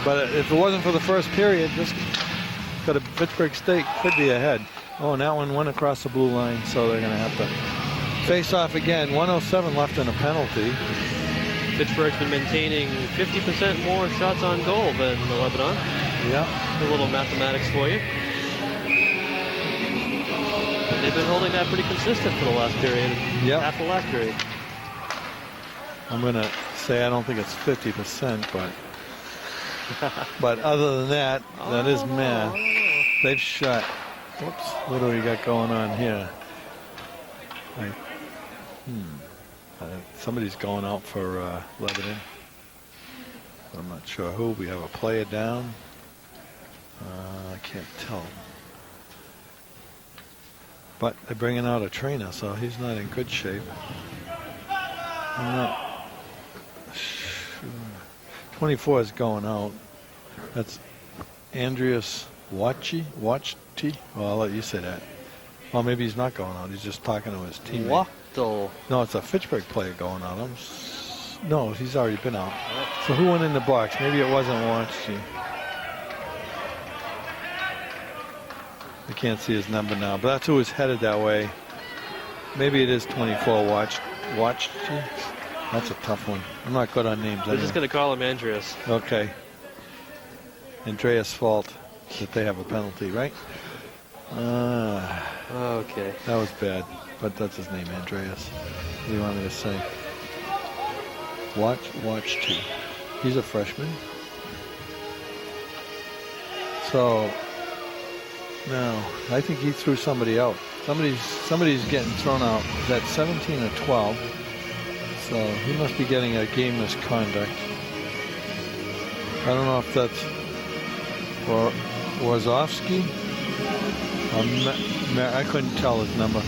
But if it wasn't for the first period, Fitchburg State could be ahead. Oh, and that one went across the blue line, so they're going to have to face off again. 1:07 left in a penalty. Pittsburgh's been maintaining 50% more shots on goal than Lebanon. Yeah. A little mathematics for you. And they've been holding that pretty consistent for the last period. Yeah. Half the last period. I'm going to say I don't think it's 50%, but other than that, that is math. They've shot. Whoops, what do we got going on here? Somebody's going out for Lebanon. I'm not sure who. We have a player down. I can't tell. But they're bringing out a trainer, so he's not in good shape. I'm not sure. 24 is going out. That's Andreas Watchi? Well, I'll let you say that. Well, maybe he's not going out. He's just talking to his teammate. Wachtel. No, it's a Fitchburg player going out. No, he's already been out. So who went in the box? Maybe it wasn't Watchi. I can't see his number now, but that's who is headed that way. Maybe it is 24 Watchi. That's a tough one. I'm not good on names. We're just going to call him Andreas. Okay. Andreas' fault that they have a penalty, right? Okay. That was bad, but that's his name, Andreas. What do you want me to say? Watch two. He's a freshman. So now I think he threw somebody out. Somebody's getting thrown out. Is that 17 or 12? So he must be getting a game misconduct. I don't know if that's for Wazowski. I couldn't tell his number.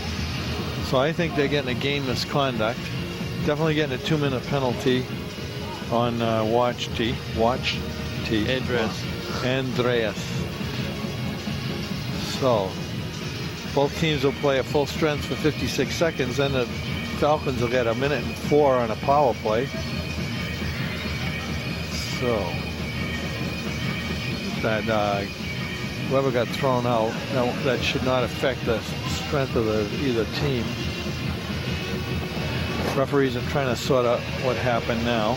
So I think they're getting a game misconduct. Definitely getting a 2-minute penalty on Watch T. Andreas. So both teams will play at full strength for 56 seconds. Then the Falcons will get 1:04 on a power play. So that whoever got thrown out, that should not affect the strength of either team. Referees are trying to sort out what happened now.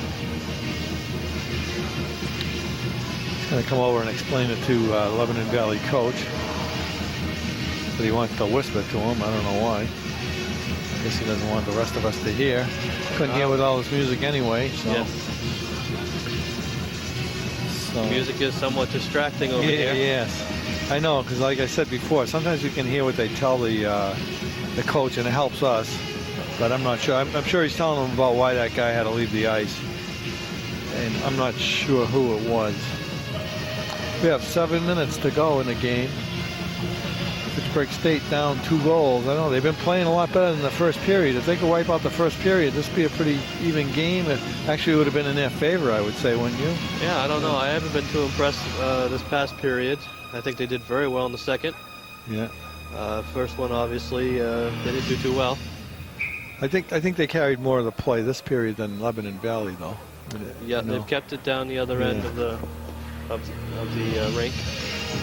He's going to come over and explain it to Lebanon Valley coach. But he wants to whisper to him. I don't know why. I guess he doesn't want the rest of us to hear. Couldn't hear with all this music anyway. So. Yes. So. Music is somewhat distracting over here. Yes. I know, because like I said before, sometimes we can hear what they tell the coach, and it helps us. But I'm not sure. I'm sure he's telling them about why that guy had to leave the ice. And I'm not sure who it was. We have 7 minutes to go in the game. Fitchburg State down 2 goals. I know they've been playing a lot better than the first period. If they could wipe out the first period, this would be a pretty even game. It actually would have been in their favor, I would say, wouldn't you? Yeah, I don't know. I haven't been too impressed this past period. I think they did very well in the second. Yeah. First one, obviously, they didn't do too well. I think they carried more of the play this period than Lebanon Valley, though. Yeah, they've kept it down the other end of the rink.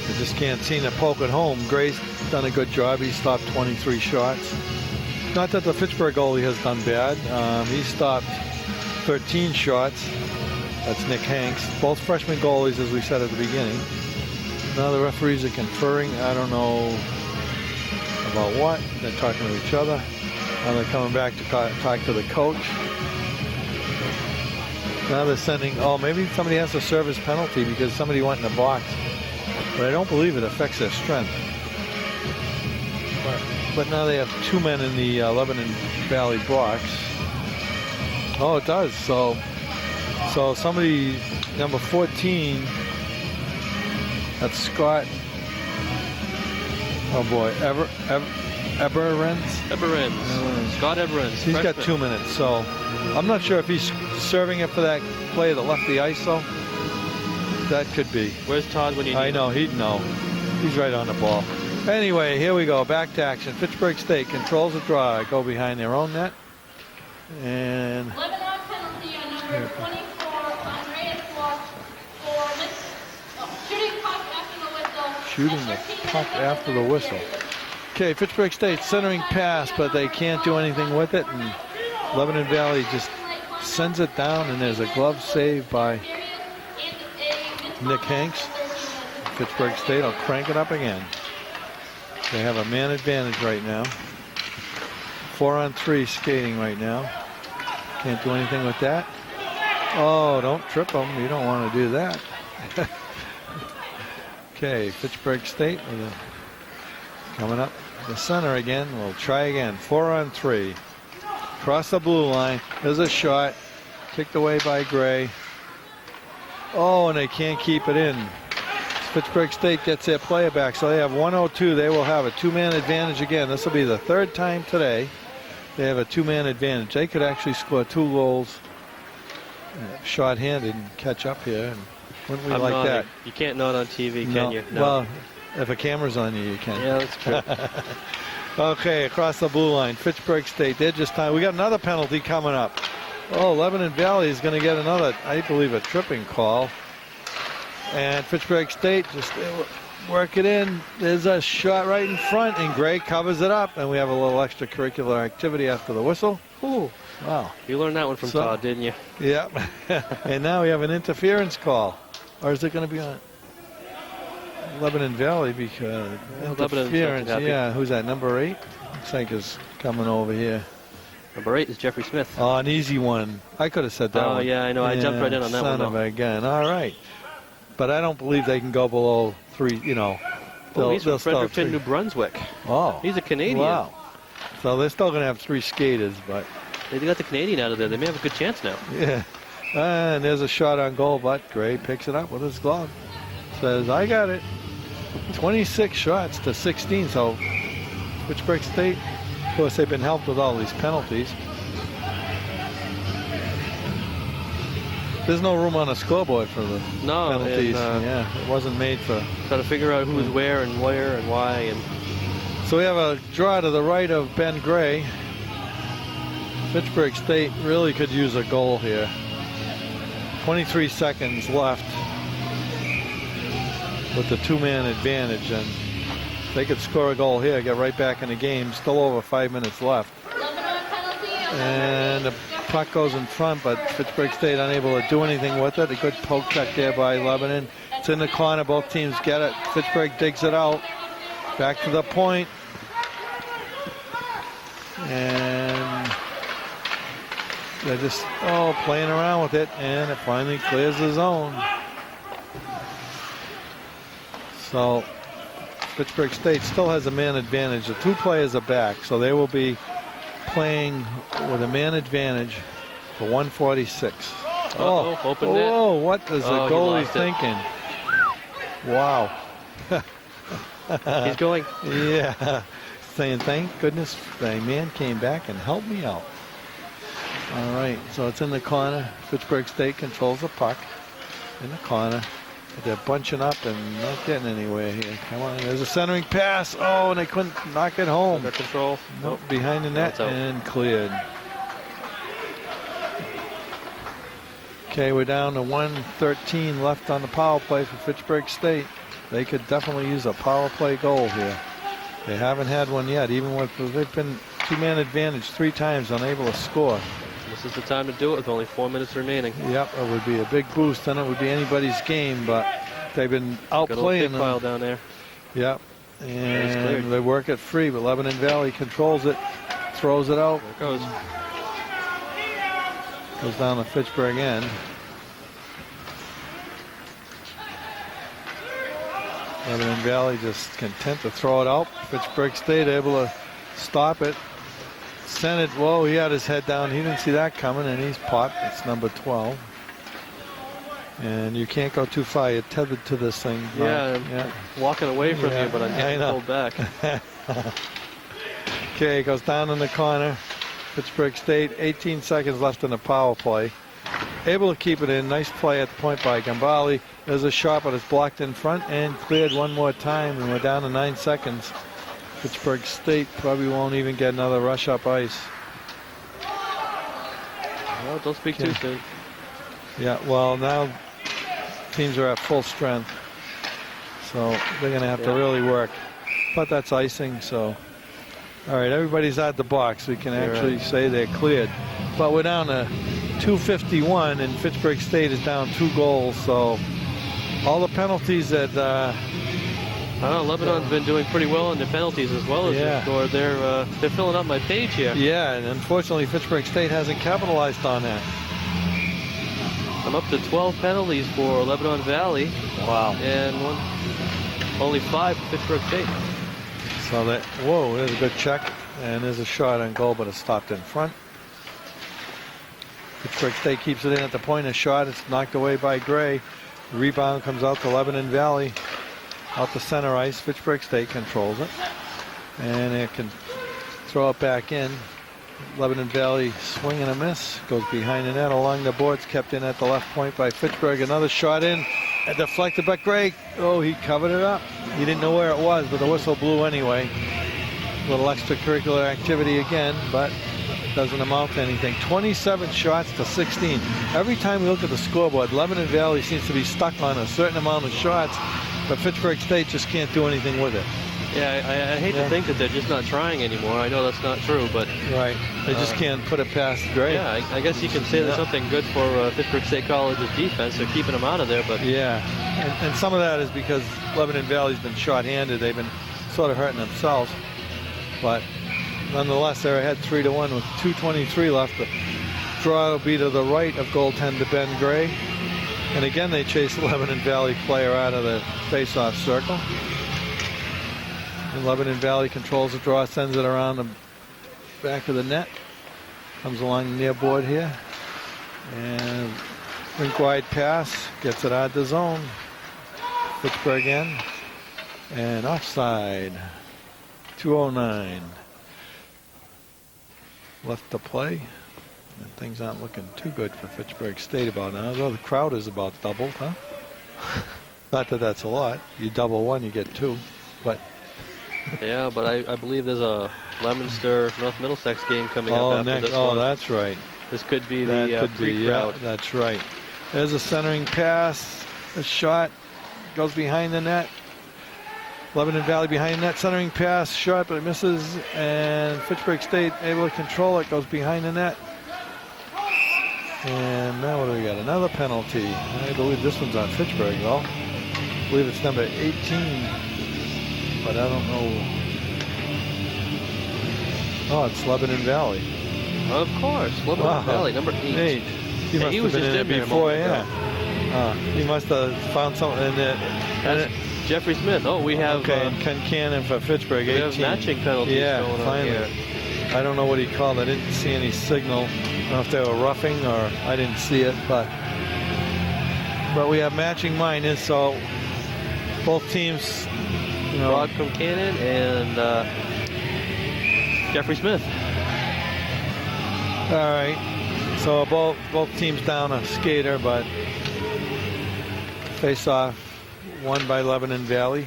They just can't seem to poke it home. Gray's done a good job. He stopped 23 shots. Not that the Fitchburg goalie has done bad. He stopped 13 shots. That's Nick Hanks. Both freshman goalies, as we said at the beginning. Now the referees are conferring. I don't know about what. They're talking to each other. Now they're coming back to talk to the coach. Now they're sending, oh, maybe somebody has to serve his penalty because somebody went in the box. But I don't believe it affects their strength. But now they have 2 men in the Lebanon Valley box. Oh, it does. So somebody, number 14, that's Scott. Oh boy, Eberens. Scott Eberens. He's got 2 minutes. So I'm not sure if he's serving it for that player that left the ice. So that could be. Where's Todd when you need I know, he'd know. He's right on the ball. Anyway, here we go. Back to action. Fitchburg State controls the draw. Go behind their own net. And Lebanon penalty on number 24, Andreas Walsh, for shooting puck after the whistle. shooting the puck after the whistle. Okay, Fitchburg State centering pass, but they can't do anything with it. And Lebanon Valley just sends it down, and there's a glove save by Nick Hanks. Fitchburg State will crank it up again. They have a man advantage right now. 4-on-3 skating right now. Can't do anything with that. Oh, don't trip them. You don't want to do that. Okay, Fitchburg State coming up the center again. We'll try again. 4-on-3. Cross the blue line. There's a shot. Kicked away by Gray. Oh, and they can't keep it in. Fitchburg State gets their player back, so they have 102. They will have a 2-man advantage again. This will be the 3rd time today they have a 2-man advantage. They could actually score 2 goals short-handed and catch up here. And wouldn't we I'm like nodding. that? You can't nod on TV, can you? No. Well, if a camera's on you, you can. Yeah, that's true. Okay, across the blue line, Fitchburg State. They're just time. We got another penalty coming up. Oh, Lebanon Valley is going to get another, I believe, a tripping call. And Fitchburg State just work it in. There's a shot right in front, and Gray covers it up, and we have a little extracurricular activity after the whistle. Ooh, wow. You learned that one from Todd, didn't you? Yeah. And now we have an interference call. Or is it going to be on Lebanon Valley? Because interference, yeah. Who's that, number 8? Looks like is coming over here. Number 8 is Jeffrey Smith. Oh, an easy one. I could have said that one. Oh, yeah, I know. I jumped right in on that one. Son of a gun. All right. But I don't believe they can go below 3, you know. He's from Fredericton, New Brunswick. Oh. He's a Canadian. Wow. So they're still going to have 3 skaters, but. They got the Canadian out of there. They may have a good chance now. Yeah. And there's a shot on goal, but Gray picks it up with his glove. Says, I got it. 26 shots to 16. So Fitchburg State, of course, they've been helped with all these penalties. There's no room on a scoreboard for the penalties. Yeah, it wasn't made for. Got to figure out who's where and why. And so we have a draw to the right of Ben Gray. Fitchburg State really could use a goal here. 23 seconds left with the 2-man advantage, and they could score a goal here, get right back in the game. Still over 5 minutes left. And the puck goes in front, but Fitchburg State unable to do anything with it. A good poke check there by Lebanon. It's in the corner. Both teams get it. Fitchburg digs it out. Back to the point. And they're just, playing around with it. And it finally clears the zone. So Fitchburg State still has a man advantage. The 2 players are back, so they will be playing with a man advantage for 146. Open net. Oh, what is the goalie thinking? Wow. He's going. Yeah. Saying, thank goodness the man came back and helped me out. All right, so it's in the corner. Fitchburg State controls the puck in the corner. But they're bunching up and not getting anywhere here. Come on, there's a centering pass. Oh, and they couldn't knock it home. Under control. Nope, behind the net and cleared. Okay, we're down to 1:13 left on the power play for Fitchburg State. they could definitely use a power play goal here. They haven't had one yet, even with they've been 2-man advantage 3 times, unable to score. This is the time to do it with only 4 minutes remaining. Yep, it would be a big boost, then it would be anybody's game, but they've been outplaying them. Pile down there. Yep, and they work it free, but Lebanon Valley controls it, throws it out. There it goes. Goes down the Fitchburg end. Lebanon Valley just content to throw it out. Fitchburg State able to stop it. Sent it. Whoa, he had his head down. He didn't see that coming, and he's popped. It's number 12. And you can't go too far. You're tethered to this thing. Yeah, walking away from you, but I'm getting pulled back. Okay, goes down in the corner. Pittsburgh State, 18 seconds left in the power play. Able to keep it in. Nice play at the point by Gambale. There's a shot, but it's blocked in front and cleared one more time, and we're down to 9 seconds. Pittsburgh State probably won't even get another rush up ice. Well, don't speak too soon. Yeah, well, now teams are at full strength, so they're going to have to really work. But that's icing, so. All right, everybody's at the box. We can actually say they're cleared. But we're down to 2:51, and Fitchburg State is down 2 goals. So all the penalties that Lebanon's been doing pretty well in the penalties as well as the score. They're filling up my page here. Yeah, and unfortunately Fitchburg State hasn't capitalized on that. I'm up to 12 penalties for Lebanon Valley. Wow. And only 5 for Fitchburg State. So that, whoa, there's a good check, and there's a shot on goal, but it's stopped in front. Fitchburg State keeps it in at the point of shot. It's knocked away by Gray. The rebound comes out to Lebanon Valley. Out the center ice. Fitchburg State controls it. And it can throw it back in. Lebanon Valley swing and a miss. Goes behind the net along the boards. Kept in at the left point by Fitchburg. Another shot in. And deflected by Gray. Oh, he covered it up. He didn't know where it was, but the whistle blew anyway. A little extracurricular activity again, but it doesn't amount to anything. 27 shots to 16. Every time we look at the scoreboard, Lebanon Valley seems to be stuck on a certain amount of shots, but Fitchburg State just can't do anything with it. Yeah, I hate to think that they're just not trying anymore. I know that's not true, but... Right. They just can't put it past Gray. Yeah, I guess you can say there's something good for Pittsburgh State College's defense. They're keeping them out of there, but... Yeah, and some of that is because Lebanon Valley's been short-handed. They've been sort of hurting themselves. But nonetheless, they're ahead 3-1 with 2:23 left. The draw will be to the right of goaltender Ben Gray. And again, they chase the Lebanon Valley player out of the face-off circle. And Lebanon Valley controls the draw, sends it around the back of the net. Comes along the near board here. And rink wide pass. Gets it out of the zone. Fitchburg in. And offside. 2:09 left to play. And things aren't looking too good for Fitchburg State about now. Although the crowd is about doubled, huh? Not that that's a lot. You double one, you get 2. But yeah, but I believe there's a Leominster North Middlesex game coming up after this one. That's right. This could be the pre-crowd. Yeah, that's right. There's a centering pass. A shot goes behind the net. Lebanon Valley behind the net. Centering pass. Shot, but it misses. And Fitchburg State able to control it. Goes behind the net. And now what do we got? Another penalty. I believe this one's on Fitchburg, though. I believe it's number 18. But I don't know. Oh, it's Lebanon Valley. Of course, Lebanon Valley, number 8. He was just in there before, he must have found something in it. That's Jeffrey Smith. Oh, we have... Okay, and Ken Cannon for Fitchburg, 18. We have matching penalties going finally. on here. I don't know what he called. I didn't see any signal. I don't know if they were roughing or I didn't see it, but we have matching minus, so both teams... Rod from Cannon and Jeffrey Smith. All right. So both teams down a skater, but face-off won by Lebanon Valley.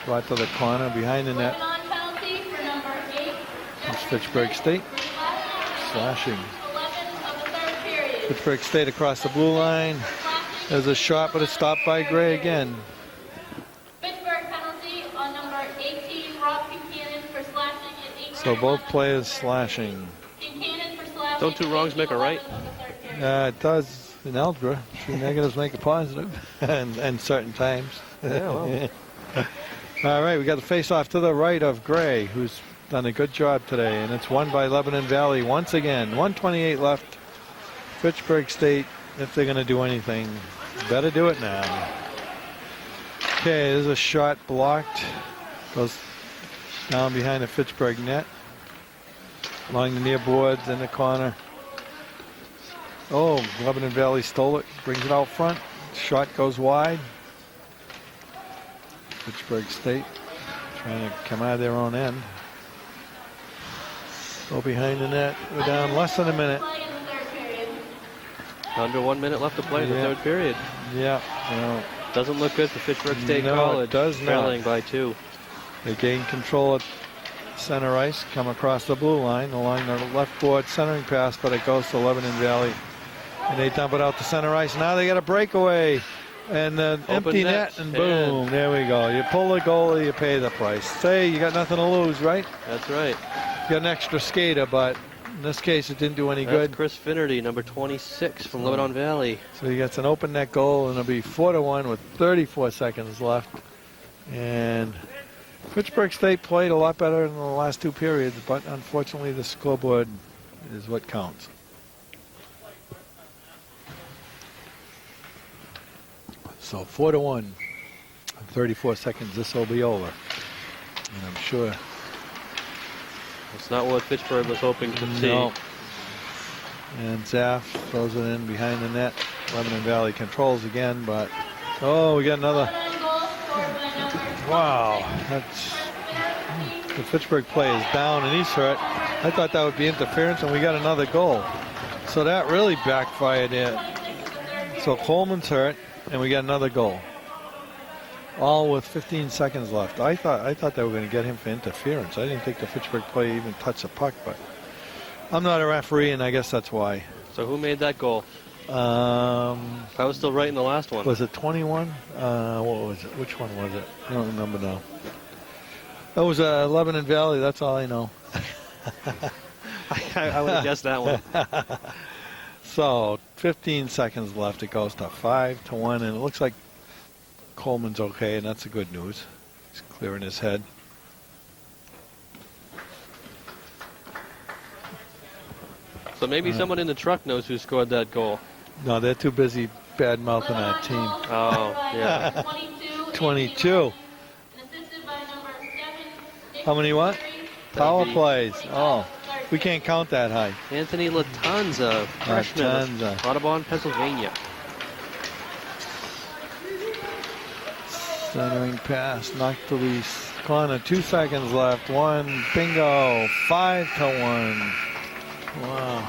Brought to the corner behind the net. It's Fitchburg State. Slashing. Fitchburg State across the blue line. There's a shot, but it's stopped by Gray again. So both players slashing. Buchanan for slashing. Don't two wrongs make a right? of the third period. It does in algebra. Two negatives make a positive, and certain times. Yeah, well. All right, we got the face-off to the right of Gray, who's done a good job today, and it's won by Lebanon Valley once again. 1:28 left. Fitchburg State, if they're going to do anything, better do it now. Okay, there's a shot blocked. Goes down behind the Fitchburg net. Along the near boards in the corner. Oh, Lebanon Valley stole it. Brings it out front. Shot goes wide. Fitchburg State trying to come out of their own end. Go behind the net. We're down less than a minute. Play in the third period. Under 1 minute left to play in the Yeah. third period. Yeah, no, Doesn't look good for Fitchburg State No, it College. does not. Trailing by 2. they gain control at center ice, come across the blue line along the left board, centering pass, but it goes to Lebanon Valley. And they dump it out to center ice. Now they got a breakaway and an empty net, and boom, there we go. You pull the goalie, you pay the price. Say you got nothing to lose, right? That's right. You got an extra skater, but in this case it didn't do any That's good. Chris Finnerty, number 26 from Lebanon Valley. So he gets an open net goal, and it'll be 4-1 with 34 seconds left. And Fitchburg State played a lot better in the last 2 periods, but unfortunately the scoreboard is what counts. So 4-1, 34 seconds, this will be over. And I'm sure. It's not what Fitchburg was hoping to see. No. And Zaff throws it in behind the net. Lebanon Valley controls again, but oh, we got another. Lebanon goal scored by number Wow, that's the Fitchburg play is down and he's hurt. I thought that would be interference, and we got another goal. So that really backfired it. So Coleman's hurt, and we got another goal. All with 15 seconds left. I thought they were going to get him for interference. I didn't think the Fitchburg play even touched the puck, but I'm not a referee, and I guess that's why. So who made that goal? I was still right in the last one. Was it 21? What was it? Which one was it? I don't remember now. That was Lebanon Valley. That's all I know. I would have guessed that one. So 15 seconds left. It goes to 5-1, and it looks like Coleman's okay, and that's the good news. He's clearing his head. So maybe someone in the truck knows who scored that goal. No, they're too busy bad-mouthing our team. Oh, yeah. And 22. assisted by number 7. How many what? Power plays. Oh, we can't count that high. Anthony Latanza, freshman, Latanza. Audubon, Pennsylvania. Centering pass, knocked to the corner. 2 seconds left. One, bingo. 5-1. Wow.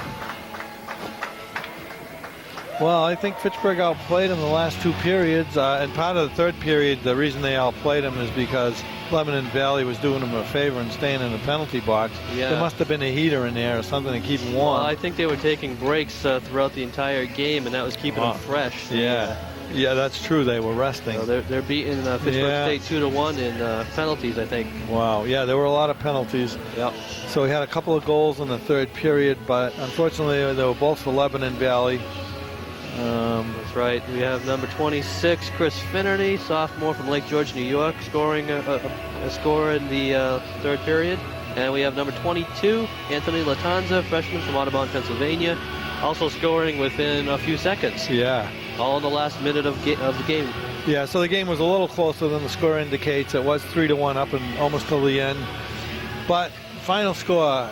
Well, I think Fitchburg outplayed them the last 2 periods, and part of the third period, the reason they outplayed them is because Lebanon Valley was doing them a favor and staying in the penalty box. Yeah. There must have been a heater in there or something to keep them warm. Well, I think they were taking breaks throughout the entire game, and that was keeping them fresh. Yeah, that's true. They were resting. So they're beating Fitchburg State 2-1 in penalties, I think. Wow. Yeah, there were a lot of penalties. Yep. So we had a couple of goals in the third period, but unfortunately they were both for Lebanon Valley. That's right. We have number 26, Chris Finnerty, sophomore from Lake George, New York, scoring a score in the third period. And we have number 22, Anthony Latanza, freshman from Audubon, Pennsylvania, also scoring within a few seconds. Yeah. All in the last minute of the game. Yeah, so the game was a little closer than the score indicates. It was 3-1 up and almost till the end. But final score,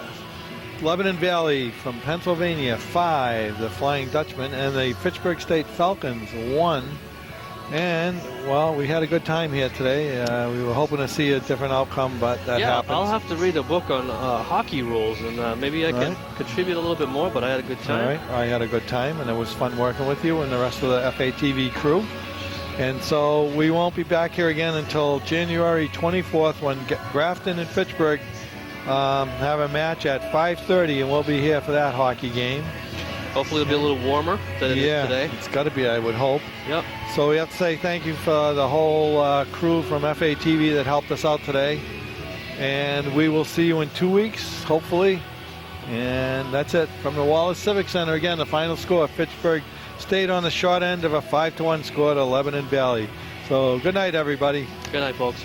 Lebanon Valley from Pennsylvania 5, the Flying Dutchman, and the Fitchburg State Falcons 1. And, well, we had a good time here today. We were hoping to see a different outcome, but that happens. I'll have to read a book on hockey rules, and maybe I can contribute a little bit more, but I had a good time. All right, I had a good time, and it was fun working with you and the rest of the FATV crew. And so we won't be back here again until January 24th when Grafton and Fitchburg have a match at 5:30, and we'll be here for that hockey game. Hopefully it'll be a little warmer than it is today. It's got to be, I would hope. Yep. So we have to say thank you for the whole crew from FATV that helped us out today. And we will see you in 2 weeks, hopefully. And that's it from the Wallace Civic Center. Again, the final score, Fitchburg State on the short end of a 5-1 score to Lebanon Valley. So good night, everybody. Good night, folks.